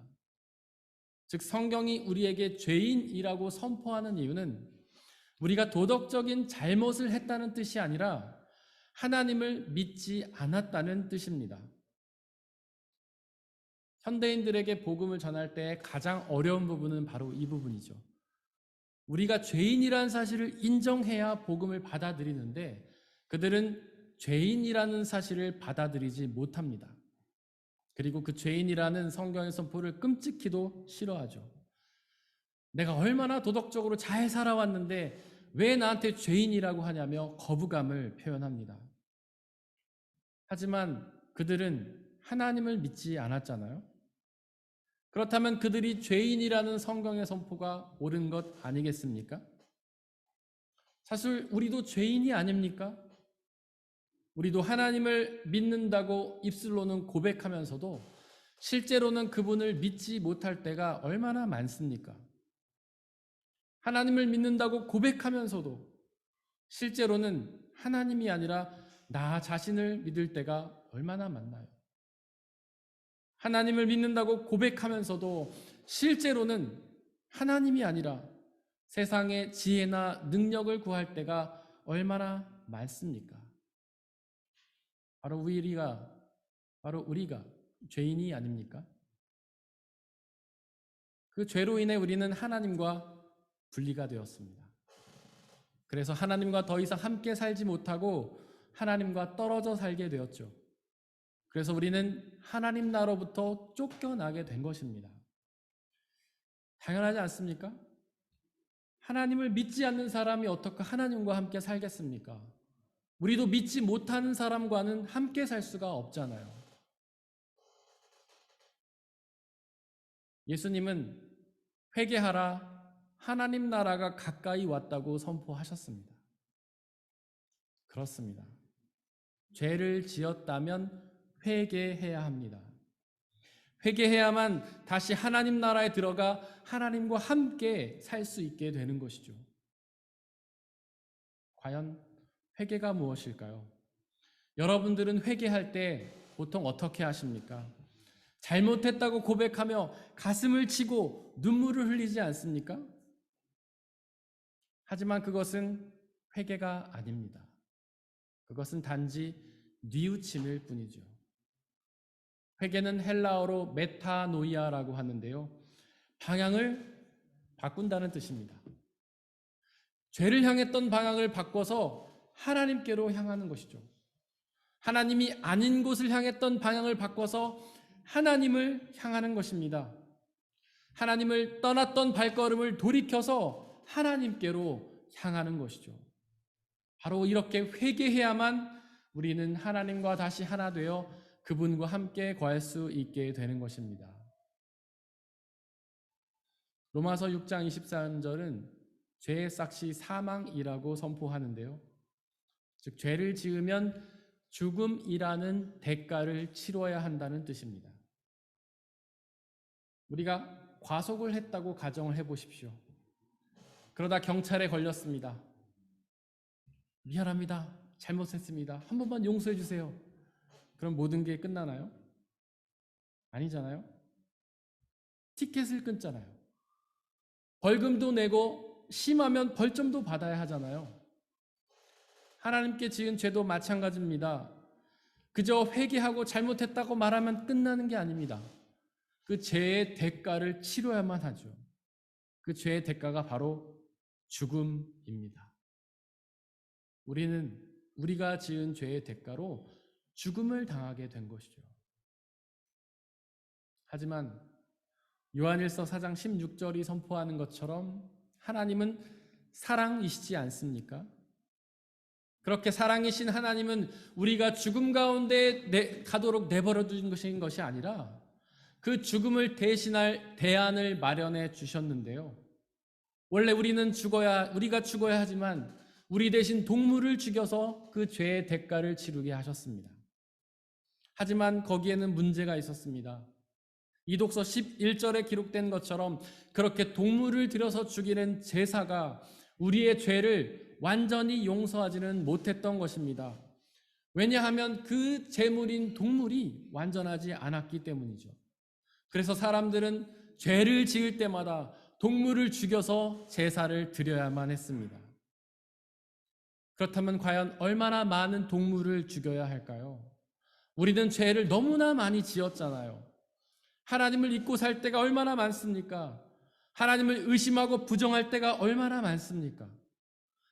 즉 성경이 우리에게 죄인이라고 선포하는 이유는 우리가 도덕적인 잘못을 했다는 뜻이 아니라 하나님을 믿지 않았다는 뜻입니다. 현대인들에게 복음을 전할 때 가장 어려운 부분은 바로 이 부분이죠. 우리가 죄인이라는 사실을 인정해야 복음을 받아들이는데 그들은 죄인이라는 사실을 받아들이지 못합니다. 그리고 그 죄인이라는 성경의 선포를 끔찍히도 싫어하죠. 내가 얼마나 도덕적으로 잘 살아왔는데 왜 나한테 죄인이라고 하냐며 거부감을 표현합니다. 하지만 그들은 하나님을 믿지 않았잖아요. 그렇다면 그들이 죄인이라는 성경의 선포가 옳은 것 아니겠습니까? 사실 우리도 죄인이 아닙니까? 우리도 하나님을 믿는다고 입술로는 고백하면서도 실제로는 그분을 믿지 못할 때가 얼마나 많습니까? 하나님을 믿는다고 고백하면서도 실제로는 하나님이 아니라 나 자신을 믿을 때가 얼마나 많나요? 하나님을 믿는다고 고백하면서도 실제로는 하나님이 아니라 세상의 지혜나 능력을 구할 때가 얼마나 많습니까? 바로 우리가 죄인이 아닙니까? 그 죄로 인해 우리는 하나님과 분리가 되었습니다. 그래서 하나님과 더 이상 함께 살지 못하고 하나님과 떨어져 살게 되었죠. 그래서 우리는 하나님 나라로부터 쫓겨나게 된 것입니다. 당연하지 않습니까? 하나님을 믿지 않는 사람이 어떻게 하나님과 함께 살겠습니까? 우리도 믿지 못하는 사람과는 함께 살 수가 없잖아요. 예수님은 회개하라, 하나님 나라가 가까이 왔다고 선포하셨습니다. 그렇습니다. 죄를 지었다면 회개해야 합니다. 회개해야만 다시 하나님 나라에 들어가 하나님과 함께 살 수 있게 되는 것이죠. 과연 회개가 무엇일까요? 여러분들은 회개할 때 보통 어떻게 하십니까? 잘못했다고 고백하며 가슴을 치고 눈물을 흘리지 않습니까? 하지만 그것은 회개가 아닙니다. 그것은 단지 뉘우침일 뿐이죠. 회개는 헬라어로 메타노이아라고 하는데요. 방향을 바꾼다는 뜻입니다. 죄를 향했던 방향을 바꿔서 하나님께로 향하는 것이죠. 하나님이 아닌 곳을 향했던 방향을 바꿔서 하나님을 향하는 것입니다. 하나님을 떠났던 발걸음을 돌이켜서 하나님께로 향하는 것이죠. 바로 이렇게 회개해야만 우리는 하나님과 다시 하나 되어 그분과 함께 거할 수 있게 되는 것입니다. 로마서 6장 23절은 죄의 삭시 사망이라고 선포하는데요. 즉 죄를 지으면 죽음이라는 대가를 치러야 한다는 뜻입니다. 우리가 과속을 했다고 가정을 해보십시오. 그러다 경찰에 걸렸습니다. 미안합니다. 잘못했습니다. 한 번만 용서해 주세요. 그럼 모든 게 끝나나요? 아니잖아요. 티켓을 끊잖아요. 벌금도 내고 심하면 벌점도 받아야 하잖아요. 하나님께 지은 죄도 마찬가지입니다. 그저 회개하고 잘못했다고 말하면 끝나는 게 아닙니다. 그 죄의 대가를 치러야만 하죠. 그 죄의 대가가 바로 죽음입니다. 우리가 지은 죄의 대가로 죽음을 당하게 된 것이죠. 하지만 요한일서 4장 16절이 선포하는 것처럼 하나님은 사랑이시지 않습니까? 그렇게 사랑이신 하나님은 우리가 죽음 가운데 가도록 내버려 두신 것이 아니라 그 죽음을 대신할 대안을 마련해 주셨는데요. 원래 우리가 죽어야 하지만 우리 대신 동물을 죽여서 그 죄의 대가를 치르게 하셨습니다. 하지만 거기에는 문제가 있었습니다. 이독서 11절에 기록된 것처럼 그렇게 동물을 들여서 죽이는 제사가 우리의 죄를 완전히 용서하지는 못했던 것입니다. 왜냐하면 그 제물인 동물이 완전하지 않았기 때문이죠. 그래서 사람들은 죄를 지을 때마다 동물을 죽여서 제사를 드려야만 했습니다. 그렇다면 과연 얼마나 많은 동물을 죽여야 할까요? 우리는 죄를 너무나 많이 지었잖아요. 하나님을 잊고 살 때가 얼마나 많습니까? 하나님을 의심하고 부정할 때가 얼마나 많습니까?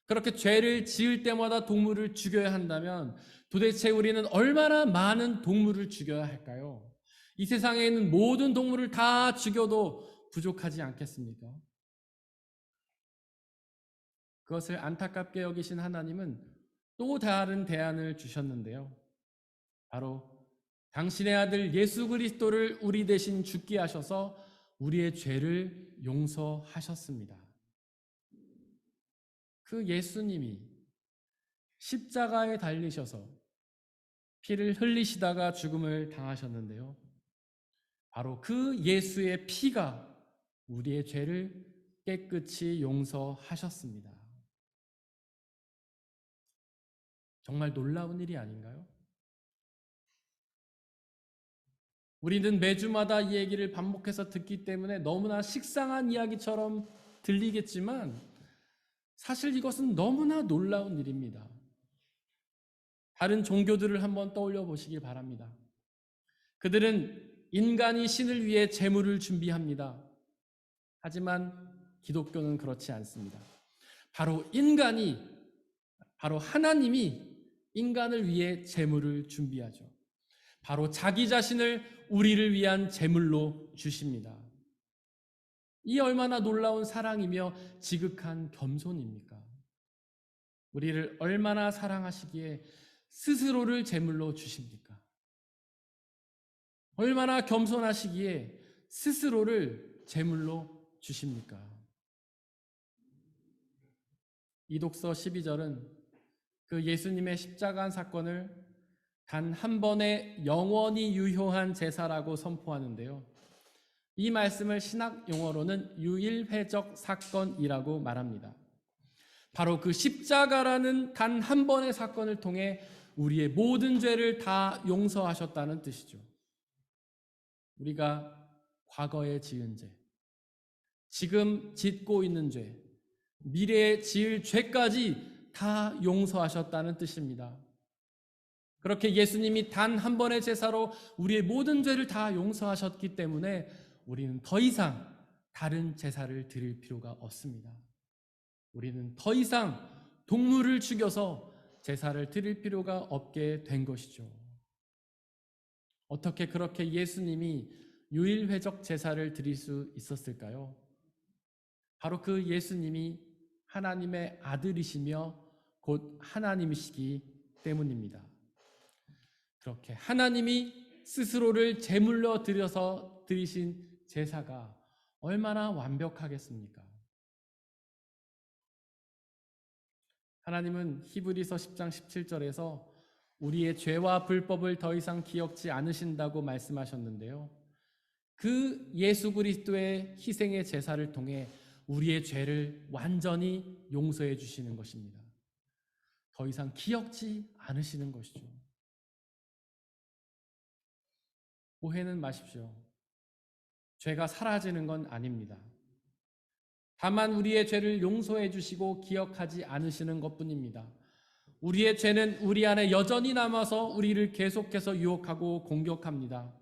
그렇게 죄를 지을 때마다 동물을 죽여야 한다면 도대체 우리는 얼마나 많은 동물을 죽여야 할까요? 이 세상에 있는 모든 동물을 다 죽여도 부족하지 않겠습니까? 그것을 안타깝게 여기신 하나님은 또 다른 대안을 주셨는데요. 바로 당신의 아들 예수 그리스도를 우리 대신 죽게 하셔서 우리의 죄를 용서하셨습니다. 그 예수님이 십자가에 달리셔서 피를 흘리시다가 죽음을 당하셨는데요. 바로 그 예수의 피가 우리의 죄를 깨끗이 용서하셨습니다. 정말 놀라운 일이 아닌가요? 우리는 매주마다 이 얘기를 반복해서 듣기 때문에 너무나 식상한 이야기처럼 들리겠지만 사실 이것은 너무나 놀라운 일입니다. 다른 종교들을 한번 떠올려 보시기 바랍니다. 그들은 인간이 신을 위해 제물을 준비합니다. 하지만 기독교는 그렇지 않습니다. 바로 하나님이 인간을 위해 제물을 준비하죠. 바로 자기 자신을 우리를 위한 제물로 주십니다. 이 얼마나 놀라운 사랑이며 지극한 겸손입니까? 우리를 얼마나 사랑하시기에 스스로를 제물로 주십니까? 얼마나 겸손하시기에 스스로를 제물로 주십니까? 이독서 12절은 그 예수님의 십자가 사건을 단 한 번의 영원히 유효한 제사라고 선포하는데요. 이 말씀을 신학 용어로는 유일회적 사건이라고 말합니다. 바로 그 십자가라는 단 한 번의 사건을 통해 우리의 모든 죄를 다 용서하셨다는 뜻이죠. 우리가 과거에 지은 죄, 지금 짓고 있는 죄, 미래에 지을 죄까지 다 용서하셨다는 뜻입니다. 그렇게 예수님이 단 한 번의 제사로 우리의 모든 죄를 다 용서하셨기 때문에 우리는 더 이상 다른 제사를 드릴 필요가 없습니다. 우리는 더 이상 동물을 죽여서 제사를 드릴 필요가 없게 된 것이죠. 어떻게 그렇게 예수님이 유일회적 제사를 드릴 수 있었을까요? 바로 그 예수님이 하나님의 아들이시며 곧 하나님이시기 때문입니다. 그렇게 하나님이 스스로를 제물로 드려서 드리신 제사가 얼마나 완벽하겠습니까? 하나님은 히브리서 10장 17절에서 우리의 죄와 불법을 더 이상 기억지 않으신다고 말씀하셨는데요. 그 예수 그리스도의 희생의 제사를 통해 우리의 죄를 완전히 용서해 주시는 것입니다. 더 이상 기억지 않으시는 것이죠. 오해는 마십시오. 죄가 사라지는 건 아닙니다. 다만 우리의 죄를 용서해 주시고 기억하지 않으시는 것뿐입니다. 우리의 죄는 우리 안에 여전히 남아서 우리를 계속해서 유혹하고 공격합니다.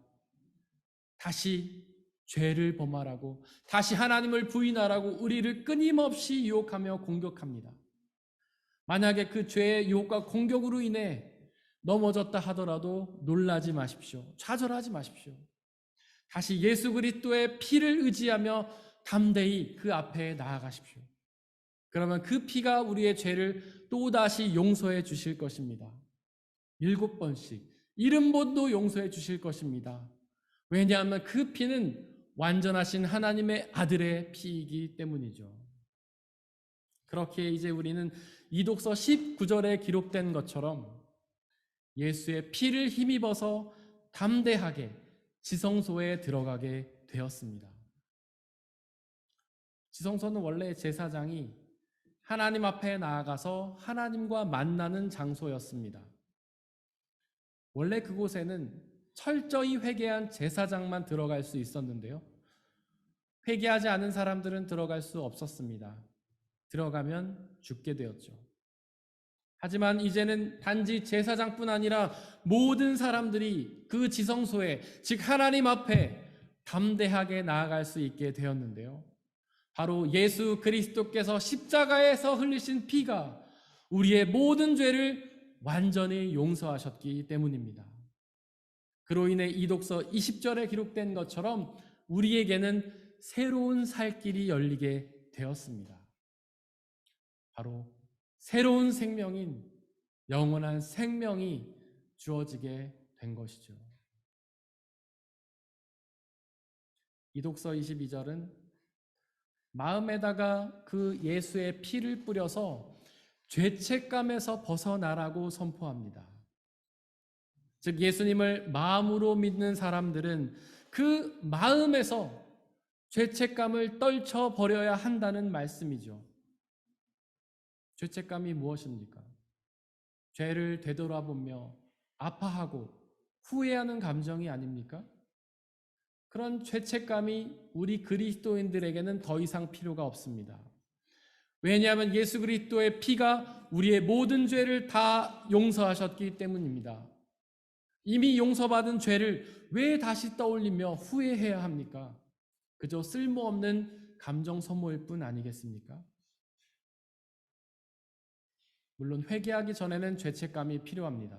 다시 죄를 범하라고, 다시 하나님을 부인하라고 우리를 끊임없이 유혹하며 공격합니다. 만약에 그 죄의 유혹과 공격으로 인해 넘어졌다 하더라도 놀라지 마십시오. 좌절하지 마십시오. 다시 예수 그리스도의 피를 의지하며 담대히 그 앞에 나아가십시오. 그러면 그 피가 우리의 죄를 또다시 용서해 주실 것입니다. 7번씩 70번도 용서해 주실 것입니다. 왜냐하면 그 피는 완전하신 하나님의 아들의 피이기 때문이죠. 그렇게 이제 우리는 이독서 19절에 기록된 것처럼 예수의 피를 힘입어서 담대하게 지성소에 들어가게 되었습니다. 지성소는 원래 제사장이 하나님 앞에 나아가서 하나님과 만나는 장소였습니다. 원래 그곳에는 철저히 회개한 제사장만 들어갈 수 있었는데요. 회개하지 않은 사람들은 들어갈 수 없었습니다. 들어가면 죽게 되었죠. 하지만 이제는 단지 제사장뿐 아니라 모든 사람들이 그 지성소에, 즉 하나님 앞에 담대하게 나아갈 수 있게 되었는데요. 바로 예수 그리스도께서 십자가에서 흘리신 피가 우리의 모든 죄를 완전히 용서하셨기 때문입니다. 그로 인해 이독서 20절에 기록된 것처럼 우리에게는 새로운 살 길이 열리게 되었습니다. 바로 새로운 생명인 영원한 생명이 주어지게 된 것이죠. 이독서 22절은 마음에다가 그 예수의 피를 뿌려서 죄책감에서 벗어나라고 선포합니다. 즉 예수님을 마음으로 믿는 사람들은 그 마음에서 죄책감을 떨쳐버려야 한다는 말씀이죠. 죄책감이 무엇입니까? 죄를 되돌아보며 아파하고 후회하는 감정이 아닙니까? 그런 죄책감이 우리 그리스도인들에게는 더 이상 필요가 없습니다. 왜냐하면 예수 그리스도의 피가 우리의 모든 죄를 다 용서하셨기 때문입니다. 이미 용서받은 죄를 왜 다시 떠올리며 후회해야 합니까? 그저 쓸모없는 감정 소모일 뿐 아니겠습니까? 물론 회개하기 전에는 죄책감이 필요합니다.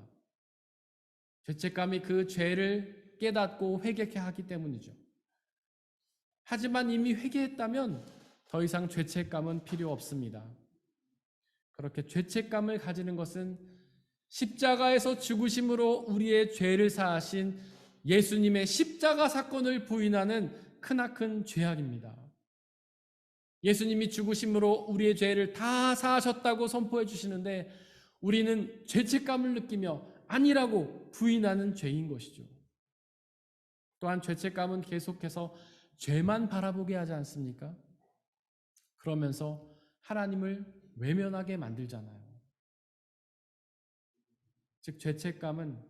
죄책감이 그 죄를 깨닫고 회개케 하기 때문이죠. 하지만 이미 회개했다면 더 이상 죄책감은 필요 없습니다. 그렇게 죄책감을 가지는 것은 십자가에서 죽으심으로 우리의 죄를 사하신 예수님의 십자가 사건을 부인하는 크나큰 죄악입니다. 예수님이 죽으심으로 우리의 죄를 다 사하셨다고 선포해 주시는데 우리는 죄책감을 느끼며 아니라고 부인하는 죄인 것이죠. 또한 죄책감은 계속해서 죄만 바라보게 하지 않습니까? 그러면서 하나님을 외면하게 만들잖아요. 즉 죄책감은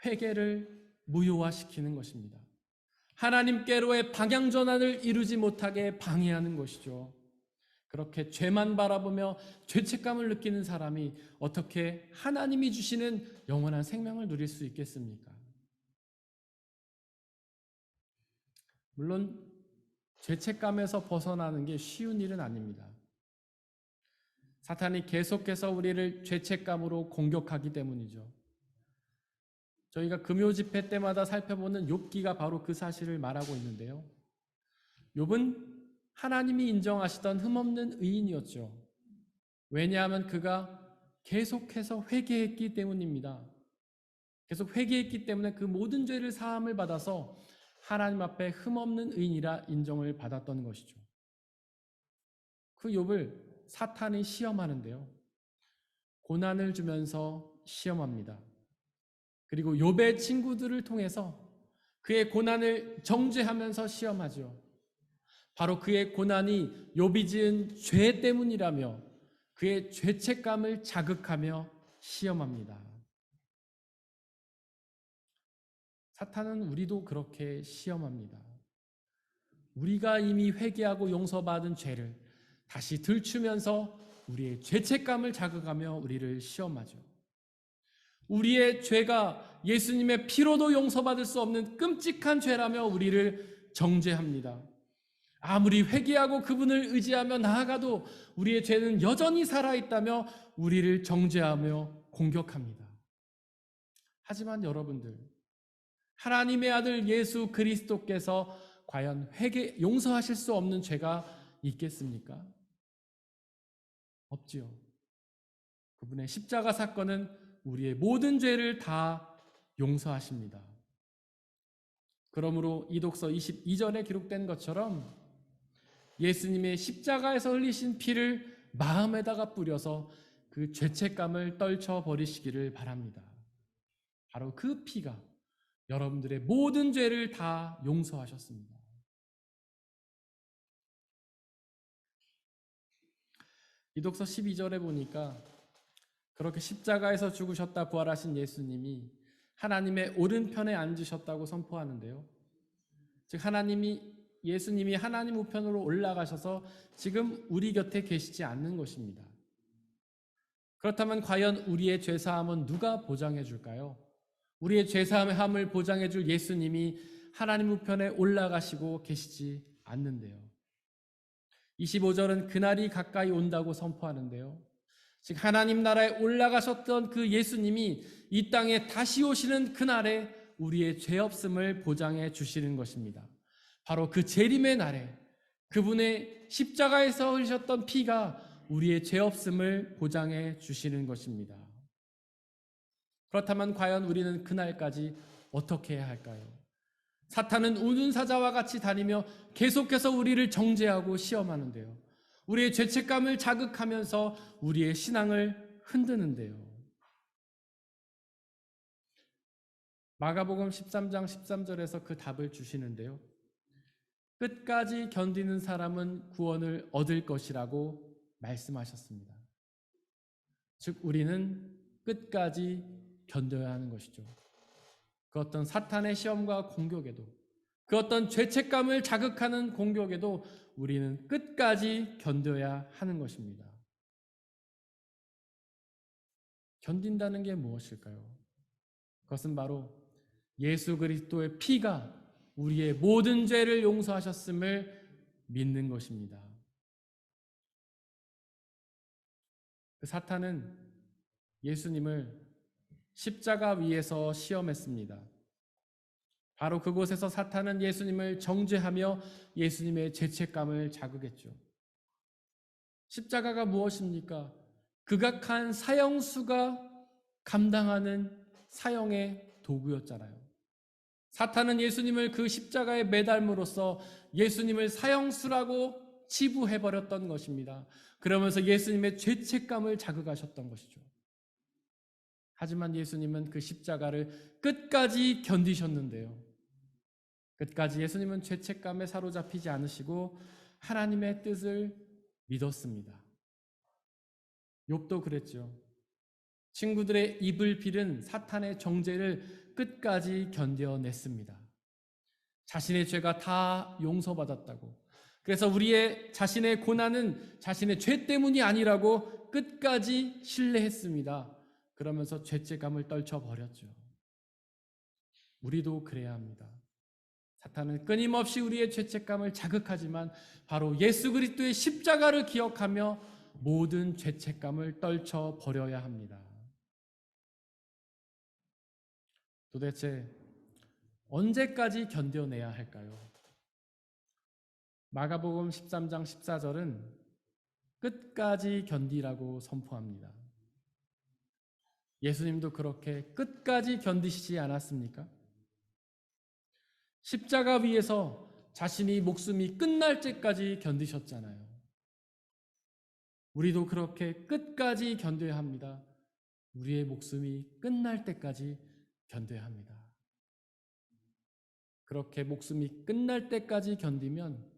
회개를 무효화시키는 것입니다. 하나님께로의 방향 전환을 이루지 못하게 방해하는 것이죠. 그렇게 죄만 바라보며 죄책감을 느끼는 사람이 어떻게 하나님이 주시는 영원한 생명을 누릴 수 있겠습니까? 물론 죄책감에서 벗어나는 게 쉬운 일은 아닙니다. 사탄이 계속해서 우리를 죄책감으로 공격하기 때문이죠. 저희가 금요 집회 때마다 살펴보는 욥기가 바로 그 사실을 말하고 있는데요. 욥은 하나님이 인정하시던 흠없는 의인이었죠. 왜냐하면 그가 계속해서 회개했기 때문입니다. 계속 회개했기 때문에 그 모든 죄를 사함을 받아서 하나님 앞에 흠없는 의인이라 인정을 받았던 것이죠. 그 욥을 사탄이 시험하는데요. 고난을 주면서 시험합니다. 그리고 욥의 친구들을 통해서 그의 고난을 정죄하면서 시험하죠. 바로 그의 고난이 욥이 지은 죄 때문이라며 그의 죄책감을 자극하며 시험합니다. 사탄은 우리도 그렇게 시험합니다. 우리가 이미 회개하고 용서받은 죄를 다시 들추면서 우리의 죄책감을 자극하며 우리를 시험하죠. 우리의 죄가 예수님의 피로도 용서받을 수 없는 끔찍한 죄라며 우리를 정죄합니다. 아무리 회개하고 그분을 의지하며 나아가도 우리의 죄는 여전히 살아있다며 우리를 정죄하며 공격합니다. 하지만 여러분들, 하나님의 아들 예수 그리스도께서 과연 용서하실 수 없는 죄가 있겠습니까? 없지요. 그분의 십자가 사건은 우리의 모든 죄를 다 용서하십니다. 그러므로 이독서 22절에 기록된 것처럼 예수님의 십자가에서 흘리신 피를 마음에다가 뿌려서 그 죄책감을 떨쳐버리시기를 바랍니다. 바로 그 피가 여러분들의 모든 죄를 다 용서하셨습니다. 이독서 12절에 보니까 그렇게 십자가에서 죽으셨다 부활하신 예수님이 하나님의 오른편에 앉으셨다고 선포하는데요. 즉 예수님이 하나님 우편으로 올라가셔서 지금 우리 곁에 계시지 않는 것입니다. 그렇다면 과연 우리의 죄사함은 누가 보장해 줄까요? 우리의 죄사함을 보장해 줄 예수님이 하나님 우편에 올라가시고 계시지 않는데요. 25절은 그날이 가까이 온다고 선포하는데요. 즉 하나님 나라에 올라가셨던 그 예수님이 이 땅에 다시 오시는 그날에 우리의 죄 없음을 보장해 주시는 것입니다. 바로 그 재림의 날에 그분의 십자가에서 흘리셨던 피가 우리의 죄 없음을 보장해 주시는 것입니다. 그렇다면 과연 우리는 그날까지 어떻게 해야 할까요? 사탄은 우는 사자와 같이 다니며 계속해서 우리를 정죄하고 시험하는데요. 우리의 죄책감을 자극하면서 우리의 신앙을 흔드는데요. 마가복음 13장 13절에서 그 답을 주시는데요. 끝까지 견디는 사람은 구원을 얻을 것이라고 말씀하셨습니다. 즉 우리는 끝까지 견뎌야 하는 것이죠. 그 어떤 사탄의 시험과 공격에도, 그 어떤 죄책감을 자극하는 공격에도 우리는 끝까지 견뎌야 하는 것입니다. 견딘다는 게 무엇일까요? 그것은 바로 예수 그리스도의 피가 우리의 모든 죄를 용서하셨음을 믿는 것입니다. 그 사탄은 예수님을 십자가 위에서 시험했습니다. 바로 그곳에서 사탄은 예수님을 정죄하며 예수님의 죄책감을 자극했죠. 십자가가 무엇입니까? 극악한 사형수가 감당하는 사형의 도구였잖아요. 사탄은 예수님을 그 십자가에 매달므로써 예수님을 사형수라고 치부해버렸던 것입니다. 그러면서 예수님의 죄책감을 자극하셨던 것이죠. 하지만 예수님은 그 십자가를 끝까지 견디셨는데요. 끝까지 예수님은 죄책감에 사로잡히지 않으시고 하나님의 뜻을 믿었습니다. 욥도 그랬죠. 친구들의 입을 빌은 사탄의 정죄를 끝까지 견뎌냈습니다. 자신의 죄가 다 용서받았다고, 그래서 우리의 자신의 고난은 자신의 죄 때문이 아니라고 끝까지 신뢰했습니다. 그러면서 죄책감을 떨쳐버렸죠. 우리도 그래야 합니다. 사탄은 끊임없이 우리의 죄책감을 자극하지만 바로 예수 그리스도의 십자가를 기억하며 모든 죄책감을 떨쳐버려야 합니다. 도대체 언제까지 견뎌내야 할까요? 마가복음 13장 14절은 끝까지 견디라고 선포합니다. 예수님도 그렇게 끝까지 견디시지 않았습니까? 십자가 위에서 자신이 목숨이 끝날 때까지 견디셨잖아요. 우리도 그렇게 끝까지 견뎌야 합니다. 우리의 목숨이 끝날 때까지 견뎌야 합니다. 그렇게 목숨이 끝날 때까지 견디면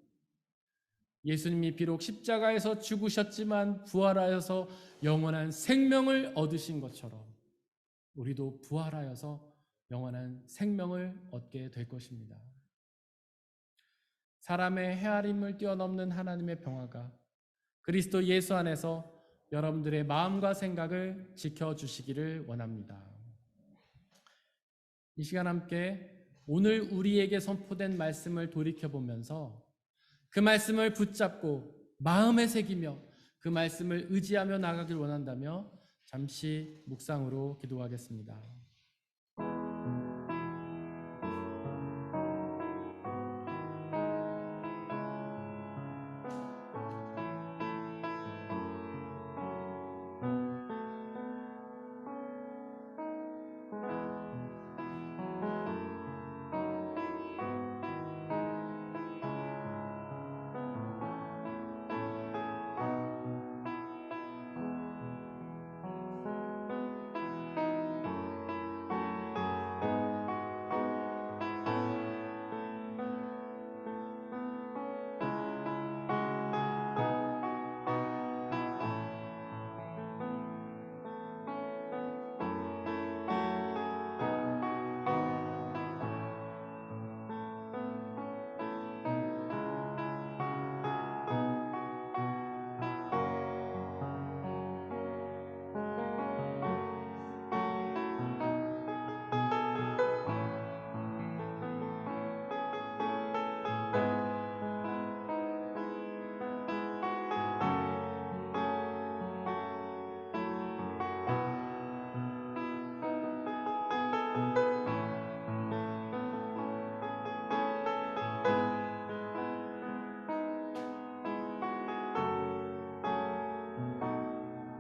예수님이 비록 십자가에서 죽으셨지만 부활하여서 영원한 생명을 얻으신 것처럼 우리도 부활하여서 영원한 생명을 얻게 될 것입니다. 사람의 헤아림을 뛰어넘는 하나님의 평화가 그리스도 예수 안에서 여러분들의 마음과 생각을 지켜주시기를 원합니다. 이 시간 함께 오늘 우리에게 선포된 말씀을 돌이켜보면서 그 말씀을 붙잡고 마음에 새기며 그 말씀을 의지하며 나가길 원한다며 잠시 묵상으로 기도하겠습니다.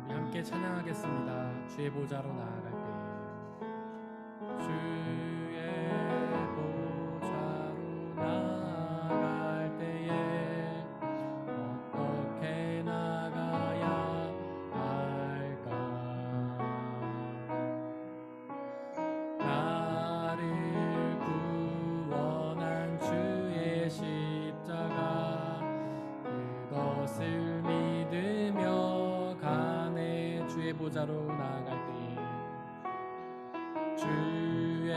함께 찬양하겠습니다. 주의 보좌로 나아갈 때 주의 보좌로 나아갈 때에 어떻게 나가야 할까? 나를 구원한 주의 십자가 그것을 믿으며 가네. 주의 보좌로 나아갈 때에 주의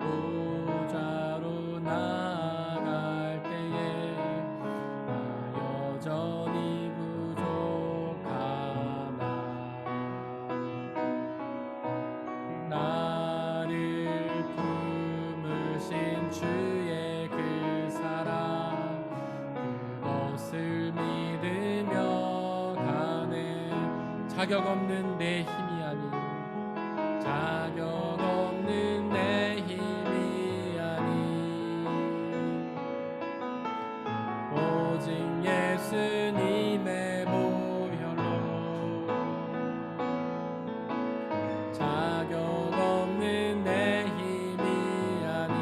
보좌로 나아갈 때에 나 여전히 부족하나 나를 품으신 주의 그 사랑 그것을 믿으며 가네. 자격 없는 내 힘이 아닌 자격 없는 내 힘이 아닌 오직 예수님의 보혈로 자격 없는 내 힘이 아닌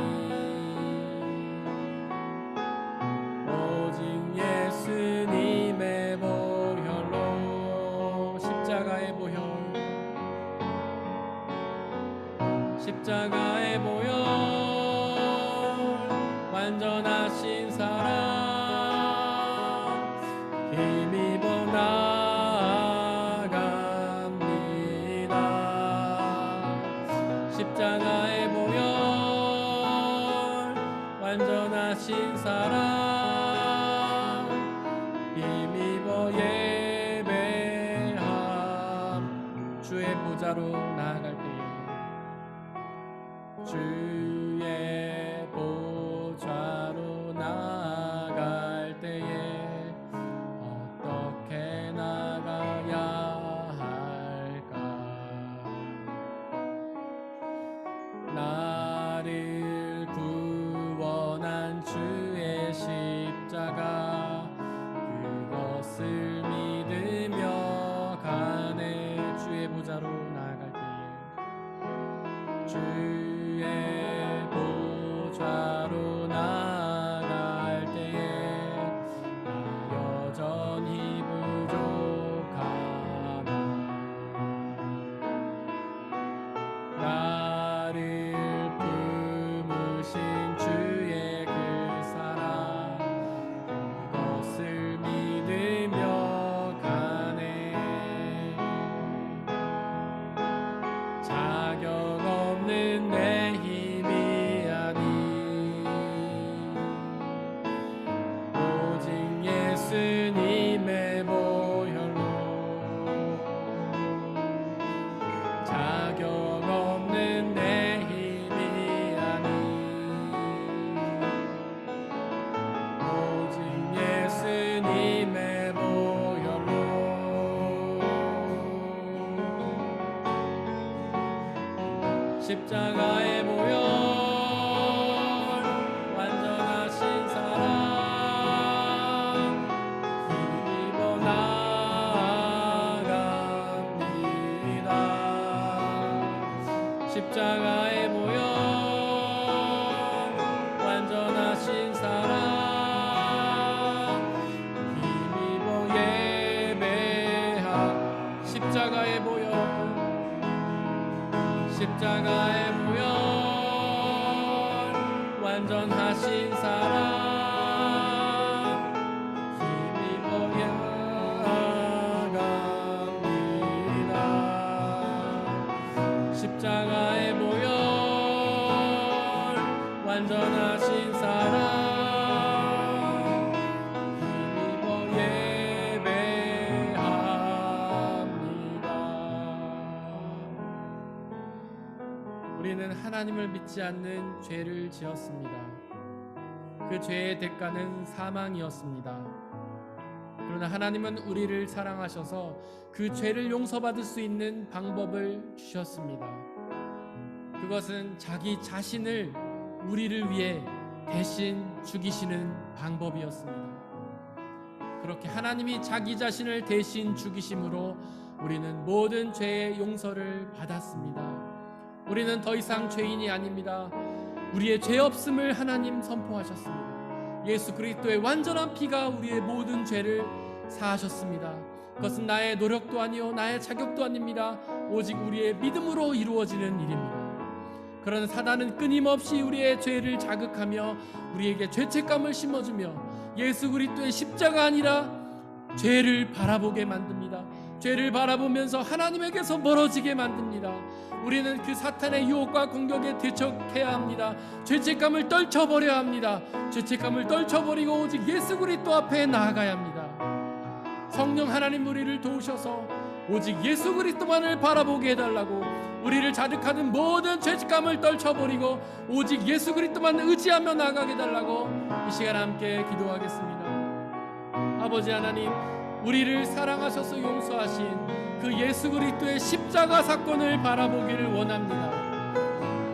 오직 예수님의 보혈로 십자가의 보혈 보좌로 나아갈 때에 주의 보좌로 나아갈 때에 어떻게 나가야 할까? 나를 구원한 주의 십자가 그것을 믿으며 가네. 주의 보좌로 나아갈 때에 주의 보좌로 나아갈 때에 나 여전히 부족하나 나를 품으신 주의 그 사랑 그것을 믿으며 가네. 자격 없는 내 힘이 아니 오직 예수님의 보혈로 자격 없는 내 힘이 아니 오직 예수님의 보혈로 십자가의 보혈 완전하신 사랑 힘입어 나아갑니다. 십자가의 보혈 완전하신 사랑 힘입어 예배하 십자가의 보혈 십자가의 보혈 완전하신 사랑 힘입어 나아갑니다. 십자가의 보혈 완전하신 사랑 힘입어 예배합니다. 우리는 하나님을 믿지 않는 죄를 지었습니다. 그 죄의 대가는 사망이었습니다. 그러나 하나님은 우리를 사랑하셔서 그 죄를 용서받을 수 있는 방법을 주셨습니다. 그것은 자기 자신을 우리를 위해 대신 죽이시는 방법이었습니다. 그렇게 하나님이 자기 자신을 대신 죽이심으로 우리는 모든 죄의 용서를 받았습니다. 우리는 더 이상 죄인이 아닙니다. 우리의 죄 없음을 하나님 선포하셨습니다. 예수 그리스도의 완전한 피가 우리의 모든 죄를 사하셨습니다. 그것은 나의 노력도 아니요 나의 자격도 아닙니다. 오직 우리의 믿음으로 이루어지는 일입니다. 그러나 사단은 끊임없이 우리의 죄를 자극하며 우리에게 죄책감을 심어주며 예수 그리스도의 십자가 아니라 죄를 바라보게 만듭니다. 죄를 바라보면서 하나님에게서 멀어지게 만듭니다. 우리는 그 사탄의 유혹과 공격에 대처해야 합니다. 죄책감을 떨쳐버려야 합니다. 죄책감을 떨쳐버리고 오직 예수 그리스도 앞에 나아가야 합니다. 성령 하나님 우리를 도우셔서 오직 예수 그리스도만을 바라보게 해달라고 우리를 자극하는 모든 죄책감을 떨쳐버리고 오직 예수 그리스도만 의지하며 나아가게 해달라고 이 시간 함께 기도하겠습니다. 아버지 하나님, 우리를 사랑하셔서 용서하신 그 예수 그리스도의 십자가 사건을 바라보기를 원합니다.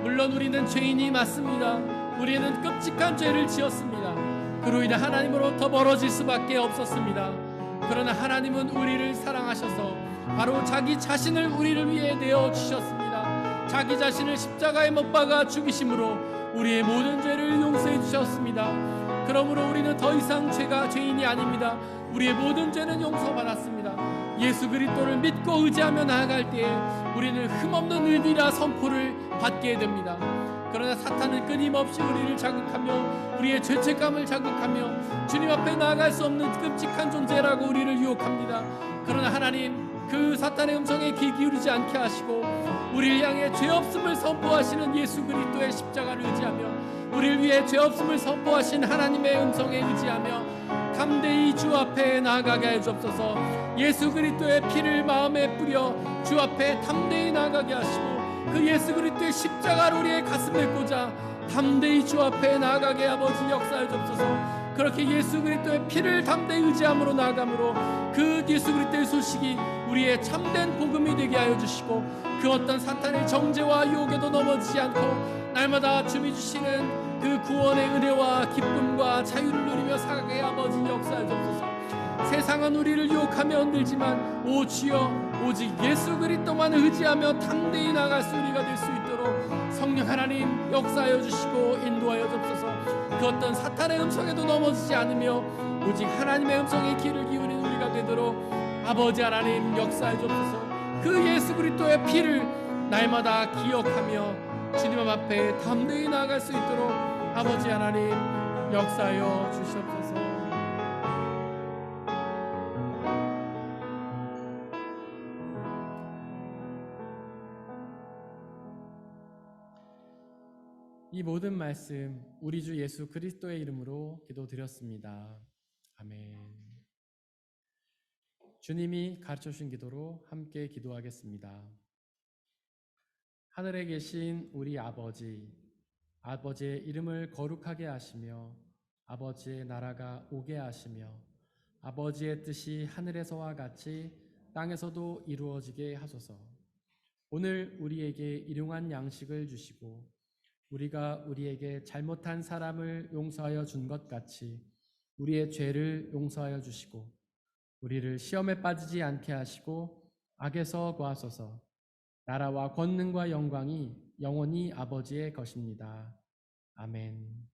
물론 우리는 죄인이 맞습니다. 우리는 끔찍한 죄를 지었습니다. 그로 인해 하나님으로부터 멀어질 수밖에 없었습니다. 그러나 하나님은 우리를 사랑하셔서 바로 자기 자신을 우리를 위해 내어주셨습니다. 자기 자신을 십자가에 못 박아 죽이심으로 우리의 모든 죄를 용서해 주셨습니다. 그러므로 우리는 더 이상 죄인이 아닙니다. 우리의 모든 죄는 용서받았습니다. 예수 그리스도를 믿고 의지하며 나아갈 때에 우리는 흠없는 의리라 선포를 받게 됩니다. 그러나 사탄은 끊임없이 우리를 자극하며 우리의 죄책감을 자극하며 주님 앞에 나아갈 수 없는 끔찍한 존재라고 우리를 유혹합니다. 그러나 하나님, 그 사탄의 음성에 귀 기울이지 않게 하시고 우리를 향해 죄 없음을 선포하시는 예수 그리스도의 십자가를 의지하며 우리를 위해 죄 없음을 선포하신 하나님의 음성에 의지하며 담대히 주 앞에 나아가게 하여 주옵소서. 예수 그리스도의 피를 마음에 뿌려 주 앞에 담대히 나아가게 하시고 그 예수 그리스도의 십자가를 우리의 가슴에 꽂아 담대히 주 앞에 나아가게 아버지 역사하여 주옵소서. 그렇게 예수 그리스도의 피를 담대히 의지함으로 나아감으로 그 예수 그리스도의 소식이 우리의 참된 복음이 되게 하여 주시고 그 어떤 사탄의 정죄와 유혹에도 넘어지지 않고 날마다 주님이 주시는 그 구원의 은혜와 기쁨과 자유를 누리며 살아가게 아버지 역사하여 주옵소서. 세상은 우리를 유혹하며 흔들지만 오 주여 오직 예수 그리스도만을 의지하며 담대히 나아갈 수 우리가 될 수 있도록 성령 하나님 역사하여 주시고 인도하여 주옵소서. 그 어떤 사탄의 음성에도 넘어지지 않으며 오직 하나님의 음성에 귀를 기울이는 우리가 되도록 아버지 하나님 역사해 주옵소서. 그 예수 그리스도의 피를 날마다 기억하며 주님 앞에 담대히 나아갈 수 있도록 아버지 하나님 역사하여 주시옵소서. 이 모든 말씀 우리 주 예수 그리스도의 이름으로 기도드렸습니다. 아멘. 주님이 가르쳐 주신 기도로 함께 기도하겠습니다. 하늘에 계신 우리 아버지, 아버지의 이름을 거룩하게 하시며 아버지의 나라가 오게 하시며 아버지의 뜻이 하늘에서와 같이 땅에서도 이루어지게 하소서. 오늘 우리에게 일용할 양식을 주시고 우리가 우리에게 잘못한 사람을 용서하여 준 것 같이 우리의 죄를 용서하여 주시고 우리를 시험에 빠지지 않게 하시고 악에서 구하소서. 나라와 권능과 영광이 영원히 아버지의 것입니다. 아멘.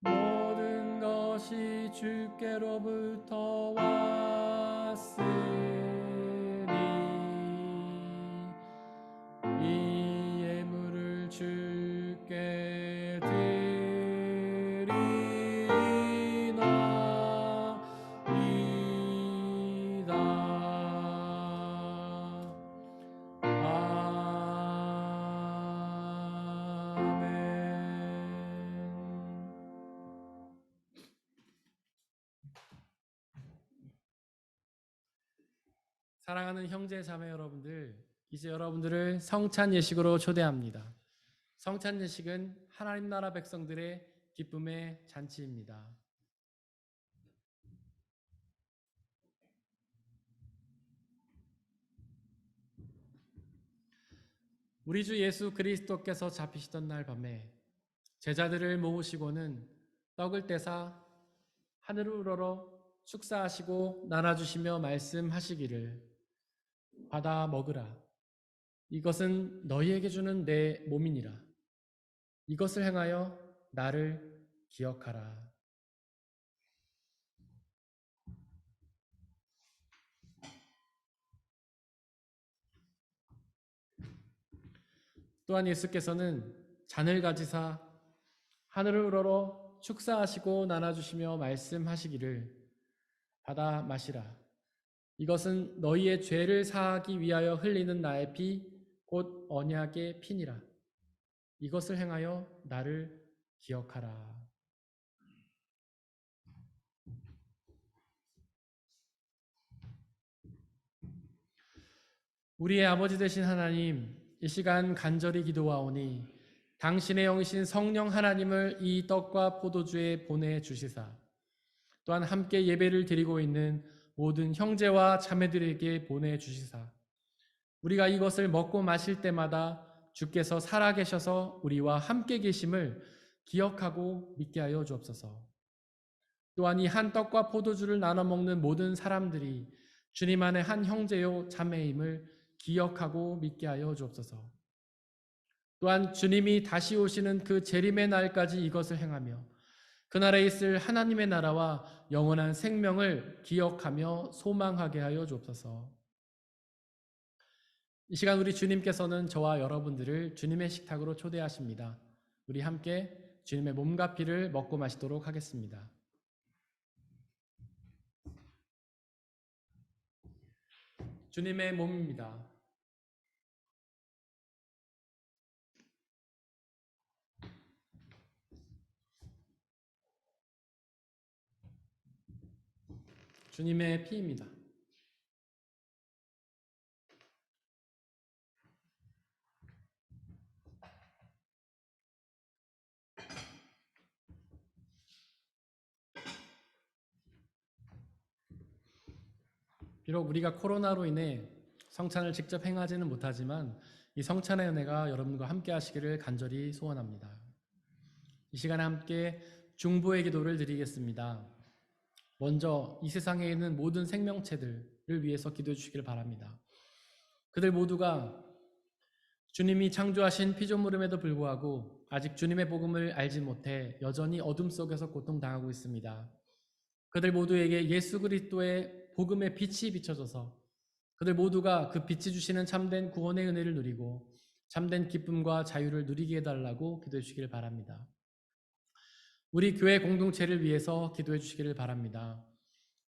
모든 것이 주께로부터 왔으니 이 예물을 주께 드리나이다. 아멘. 사랑하는 형제 자매 여러분들, 이제 여러분들을 성찬 예식으로 초대합니다. 성찬 예식은 하나님 나라 백성들의 기쁨의 잔치입니다. 우리 주 예수 그리스도께서 잡히시던 날 밤에 제자들을 모으시고는 떡을 떼사 하늘을 우러러 축사하시고 나눠주시며 말씀하시기를 받아 먹으라. 이것은 너희에게 주는 내 몸이니라. 이것을 행하여 나를 기억하라. 또한 예수께서는 잔을 가지사 하늘을 우러러 축사하시고 나눠주시며 말씀하시기를 받아 마시라. 이것은 너희의 죄를 사하기 위하여 흘리는 나의 피 곧 언약의 피니라. 이것을 행하여 나를 기억하라. 우리의 아버지 되신 하나님, 이 시간 간절히 기도하오니 당신의 영이신 성령 하나님을 이 떡과 포도주에 보내주시사 또한 함께 예배를 드리고 있는 모든 형제와 자매들에게 보내주시사 우리가 이것을 먹고 마실 때마다 주께서 살아계셔서 우리와 함께 계심을 기억하고 믿게 하여 주옵소서. 또한 이 한 떡과 포도주를 나눠 먹는 모든 사람들이 주님 안에 한 형제요 자매임을 기억하고 믿게 하여 주옵소서. 또한 주님이 다시 오시는 그 재림의 날까지 이것을 행하며 그날에 있을 하나님의 나라와 영원한 생명을 기억하며 소망하게 하여 주옵소서. 이 시간 우리 주님께서는 저와 여러분들을 주님의 식탁으로 초대하십니다. 우리 함께 주님의 몸과 피를 먹고 마시도록 하겠습니다. 주님의 몸입니다. 주님의 피입니다. 비록 우리가 코로나로 인해 성찬을 직접 행하지는 못하지만 이 성찬의 은혜가 여러분과 함께 하시기를 간절히 소원합니다. 이 시간에 함께 중보의 기도를 드리겠습니다. 먼저 이 세상에 있는 모든 생명체들을 위해서 기도해 주시기를 바랍니다. 그들 모두가 주님이 창조하신 피조물임에도 불구하고 아직 주님의 복음을 알지 못해 여전히 어둠 속에서 고통당하고 있습니다. 그들 모두에게 예수 그리스도의 복음의 빛이 비춰져서 그들 모두가 그 빛이 주시는 참된 구원의 은혜를 누리고 참된 기쁨과 자유를 누리게 해달라고 기도해 주시기를 바랍니다. 우리 교회 공동체를 위해서 기도해 주시기를 바랍니다.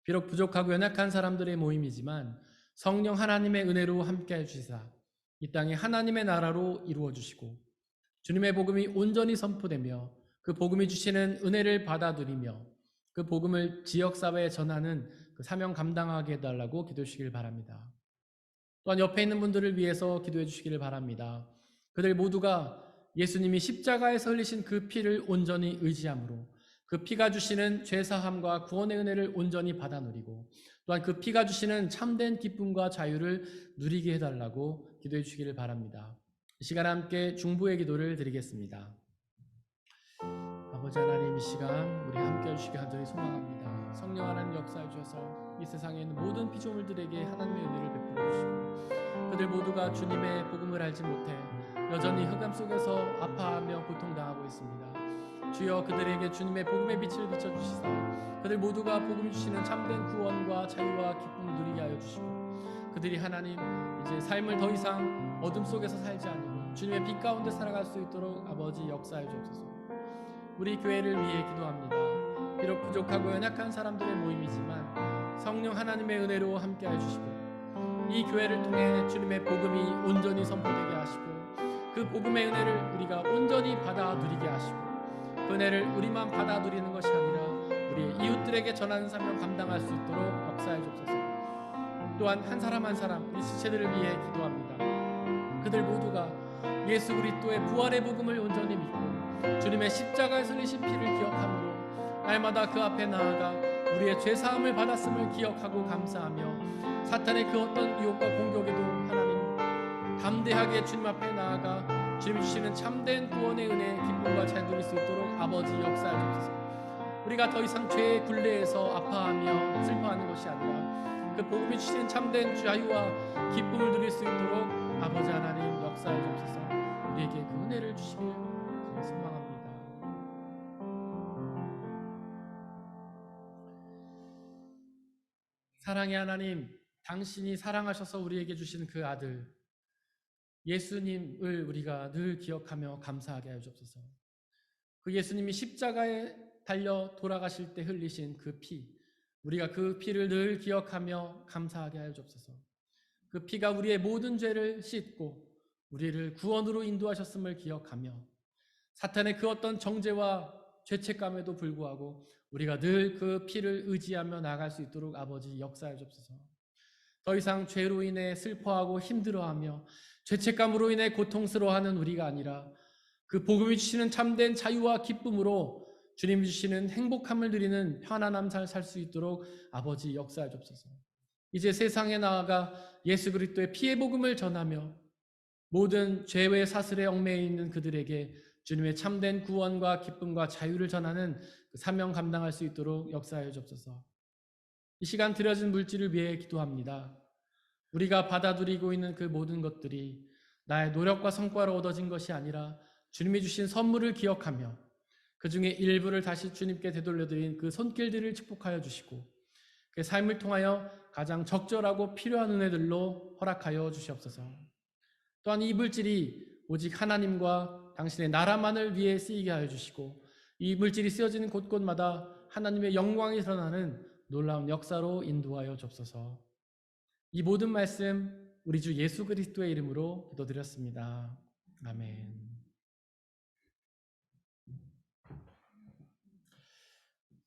비록 부족하고 연약한 사람들의 모임이지만 성령 하나님의 은혜로 함께해 주시사 이 땅에 하나님의 나라로 이루어 주시고 주님의 복음이 온전히 선포되며 그 복음이 주시는 은혜를 받아들이며 그 복음을 지역사회에 전하는 그 사명 감당하게 해달라고 기도해 주시기를 바랍니다. 또한 옆에 있는 분들을 위해서 기도해 주시기를 바랍니다. 그들 모두가 예수님이 십자가에서 흘리신 그 피를 온전히 의지함으로 그 피가 주시는 죄사함과 구원의 은혜를 온전히 받아 누리고 또한 그 피가 주시는 참된 기쁨과 자유를 누리게 해달라고 기도해 주시기를 바랍니다. 이 시간 함께 중보의 기도를 드리겠습니다. 아버지 하나님, 이 시간 우리 함께 해주시기 간절히 소망합니다. 성령 하나님 역사해 주셔서 이 세상에 있는 모든 피조물들에게 하나님의 은혜를 베풀어 주시고 그들 모두가 주님의 복음을 알지 못해 여전히 흑암 속에서 아파하며 고통당하고 있습니다. 주여 그들에게 주님의 복음의 빛을 비춰주시사 그들 모두가 복음 주시는 참된 구원과 자유와 기쁨을 누리게 하여 주시고 그들이 하나님 이제 삶을 더 이상 어둠 속에서 살지 않고 주님의 빛 가운데 살아갈 수 있도록 아버지 역사해 주옵소서. 우리 교회를 위해 기도합니다. 비록 부족하고 연약한 사람들의 모임이지만 성령 하나님의 은혜로 함께해 주시고 이 교회를 통해 주님의 복음이 온전히 선포되게 하시고 그 복음의 은혜를 우리가 온전히 받아 누리게 하시고 그 은혜를 우리만 받아 누리는 것이 아니라 우리 이웃들에게 전하는 사명 감당할 수 있도록 역사해 주옵소서. 또한 한 사람 한 사람 이 지체들을 위해 기도합니다. 그들 모두가 예수 그리스도의 부활의 복음을 온전히 믿고 주님의 십자가에서 흘리신 피를 기억함으로 날마다 그 앞에 나아가 우리의 죄사함을 받았음을 기억하고 감사하며 사탄의 그 어떤 유혹과 공격에도 하나님 담대하게 주님 앞에 나아가 주님 주시는 참된 구원의 은혜 기쁨과 잘 누릴 수 있도록 아버지 역사해 주옵소서. 우리가 더 이상 죄의 굴레에서 아파하며 슬퍼하는 것이 아니라 그 복음이 주시는 참된 자유와 기쁨을 누릴 수 있도록 아버지 하나님 역사해 주옵소서. 우리에게 그 은혜를 주시길 소망합니다. 사랑의 하나님, 당신이 사랑하셔서 우리에게 주신 그 아들 예수님을 우리가 늘 기억하며 감사하게 하여 주옵소서. 그 예수님이 십자가에 달려 돌아가실 때 흘리신 그 피, 우리가 그 피를 늘 기억하며 감사하게 하여 주옵소서. 그 피가 우리의 모든 죄를 씻고 우리를 구원으로 인도하셨음을 기억하며 사탄의 그 어떤 정죄와 죄책감에도 불구하고 우리가 늘 그 피를 의지하며 나아갈 수 있도록 아버지 역사해 주옵소서. 더 이상 죄로 인해 슬퍼하고 힘들어하며 죄책감으로 인해 고통스러워하는 우리가 아니라 그 복음이 주시는 참된 자유와 기쁨으로 주님이 주시는 행복함을 누리는 편안함 잘 살 수 있도록 아버지 역사해 주옵소서. 이제 세상에 나아가 예수 그리스도의 피의 복음을 전하며 모든 죄의 사슬에 얽매여 있는 그들에게 주님의 참된 구원과 기쁨과 자유를 전하는 그 사명 감당할 수 있도록 역사하여 주옵소서. 이 시간 드려진 물질을 위해 기도합니다. 우리가 받아들이고 있는 그 모든 것들이 나의 노력과 성과로 얻어진 것이 아니라 주님이 주신 선물을 기억하며 그 중에 일부를 다시 주님께 되돌려드린 그 손길들을 축복하여 주시고 그 삶을 통하여 가장 적절하고 필요한 은혜들로 허락하여 주시옵소서. 또한 이 물질이 오직 하나님과 당신의 나라만을 위해 쓰이게 하여 주시고 이 물질이 쓰여지는 곳곳마다 하나님의 영광이 드러나는 놀라운 역사로 인도하여 주옵소서. 이 모든 말씀 우리 주 예수 그리스도의 이름으로 기도드렸습니다. 아멘.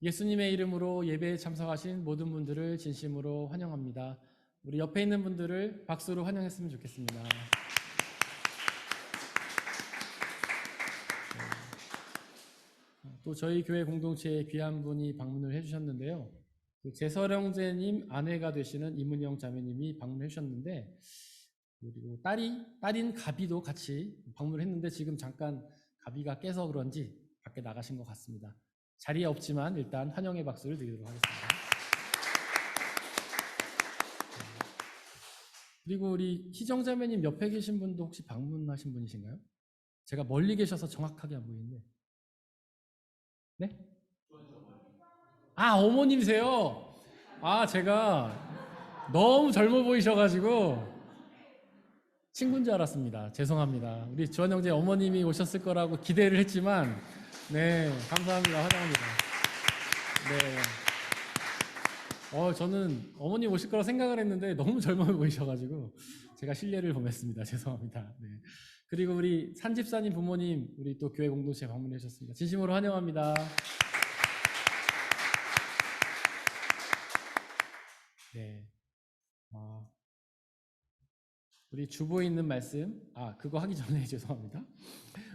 예수님의 이름으로 예배에 참석하신 모든 분들을 진심으로 환영합니다. 우리 옆에 있는 분들을 박수로 환영했으면 좋겠습니다. 또 저희 교회 공동체에 귀한 분이 방문을 해주셨는데요. 제설 형제님 아내가 되시는 이문영 자매님이 방문해 주셨는데, 그리고 딸인 가비도 같이 방문을 했는데 지금 잠깐 가비가 깨서 그런지 밖에 나가신 것 같습니다. 자리에 없지만 일단 환영의 박수를 드리도록 하겠습니다. 그리고 우리 희정 자매님 옆에 계신 분도 혹시 방문하신 분이신가요? 제가 멀리 계셔서 정확하게 안 보이는데. 네? 아, 어머님이세요? 아, 제가 너무 젊어 보이셔가지고 친구인 줄 알았습니다. 죄송합니다. 우리 주한 형제 어머님이 오셨을 거라고 기대를 했지만, 네, 감사합니다. 환영합니다. 네. 저는 어머님 오실 거라고 생각을 했는데 너무 젊어 보이셔가지고 제가 실례를 범했습니다. 죄송합니다. 네. 그리고 우리 산집사님 부모님, 우리 또 교회 공동체에 방문해 주셨습니다. 진심으로 환영합니다. 네. 우리 주보에 있는 말씀, 그거 하기 전에 죄송합니다.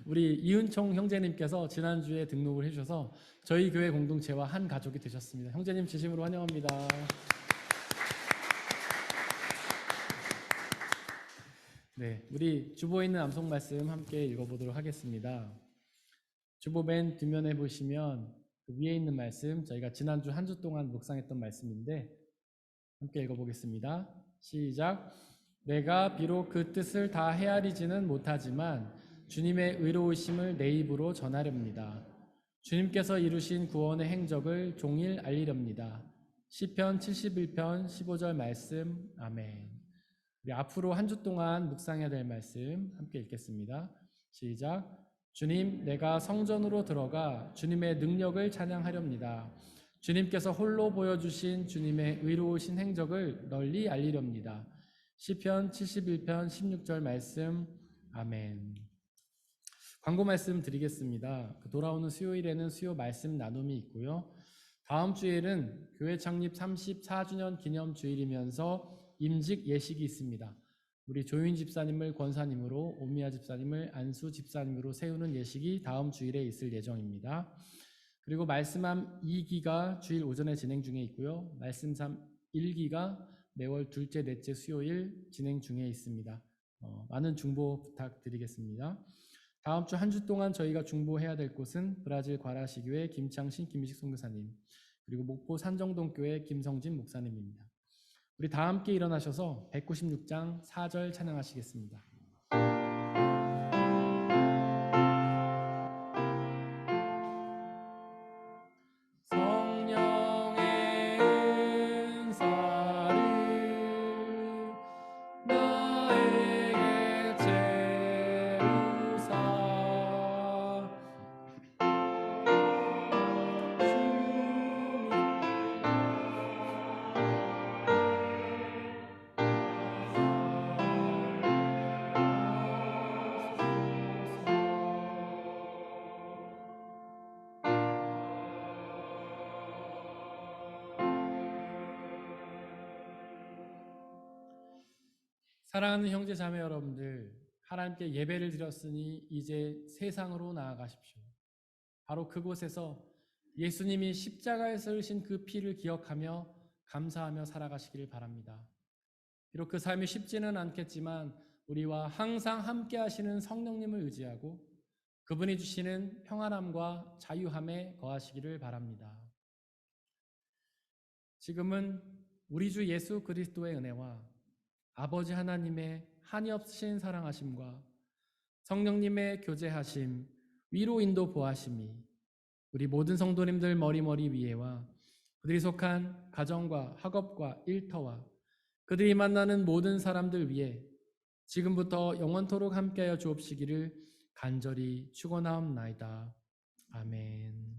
우리 이은총 형제님께서 지난주에 등록을 해주셔서 저희 교회 공동체와 한 가족이 되셨습니다. 형제님 진심으로 환영합니다. 네, 우리 주보에 있는 암송 말씀 함께 읽어보도록 하겠습니다. 주보 맨 뒷면에 보시면 그 위에 있는 말씀, 저희가 지난주 한 주 동안 묵상했던 말씀인데 함께 읽어보겠습니다. 시작. 내가 비록 그 뜻을 다 헤아리지는 못하지만 주님의 의로우심을 내 입으로 전하렵니다. 주님께서 이루신 구원의 행적을 종일 알리렵니다. 시편 71편 15절 말씀. 아멘. 우리 앞으로 한 주 동안 묵상해야 될 말씀 함께 읽겠습니다. 시작. 주님, 내가 성전으로 들어가 주님의 능력을 찬양하렵니다. 주님께서 홀로 보여주신 주님의 의로우신 행적을 널리 알리렵니다. 시편 71편 16절 말씀. 아멘. 광고 말씀 드리겠습니다. 돌아오는 수요일에는 수요 말씀 나눔이 있고요. 다음 주일은 교회 창립 34주년 기념 주일이면서 임직 예식이 있습니다. 우리 조윤 집사님을 권사님으로, 오미아 집사님을 안수 집사님으로 세우는 예식이 다음 주일에 있을 예정입니다. 그리고 말씀함 2기가 주일 오전에 진행 중에 있고요. 말씀삼 1기가 매월 둘째, 넷째 수요일 진행 중에 있습니다. 많은 중보 부탁드리겠습니다. 다음 주 한 주 동안 저희가 중보해야 될 곳은 브라질 과라시교회 김창신 김희식 선교사님, 그리고 목포 산정동교회 김성진 목사님입니다. 우리 다 함께 일어나셔서 196장 4절 찬양하시겠습니다. 사랑하는 형제 자매 여러분들, 하나님께 예배를 드렸으니 이제 세상으로 나아가십시오. 바로 그곳에서 예수님이 십자가에서 흘리신 그 피를 기억하며 감사하며 살아가시기를 바랍니다. 비록 그 삶이 쉽지는 않겠지만 우리와 항상 함께 하시는 성령님을 의지하고 그분이 주시는 평안함과 자유함에 거하시기를 바랍니다. 지금은 우리 주 예수 그리스도의 은혜와 아버지 하나님의 한이 없으신 사랑하심과 성령님의 교제하심, 위로 인도 보하심이 우리 모든 성도님들 머리머리 위에와 그들이 속한 가정과 학업과 일터와 그들이 만나는 모든 사람들 위에 지금부터 영원토록 함께하여 주옵시기를 간절히 축원하옵나이다. 아멘.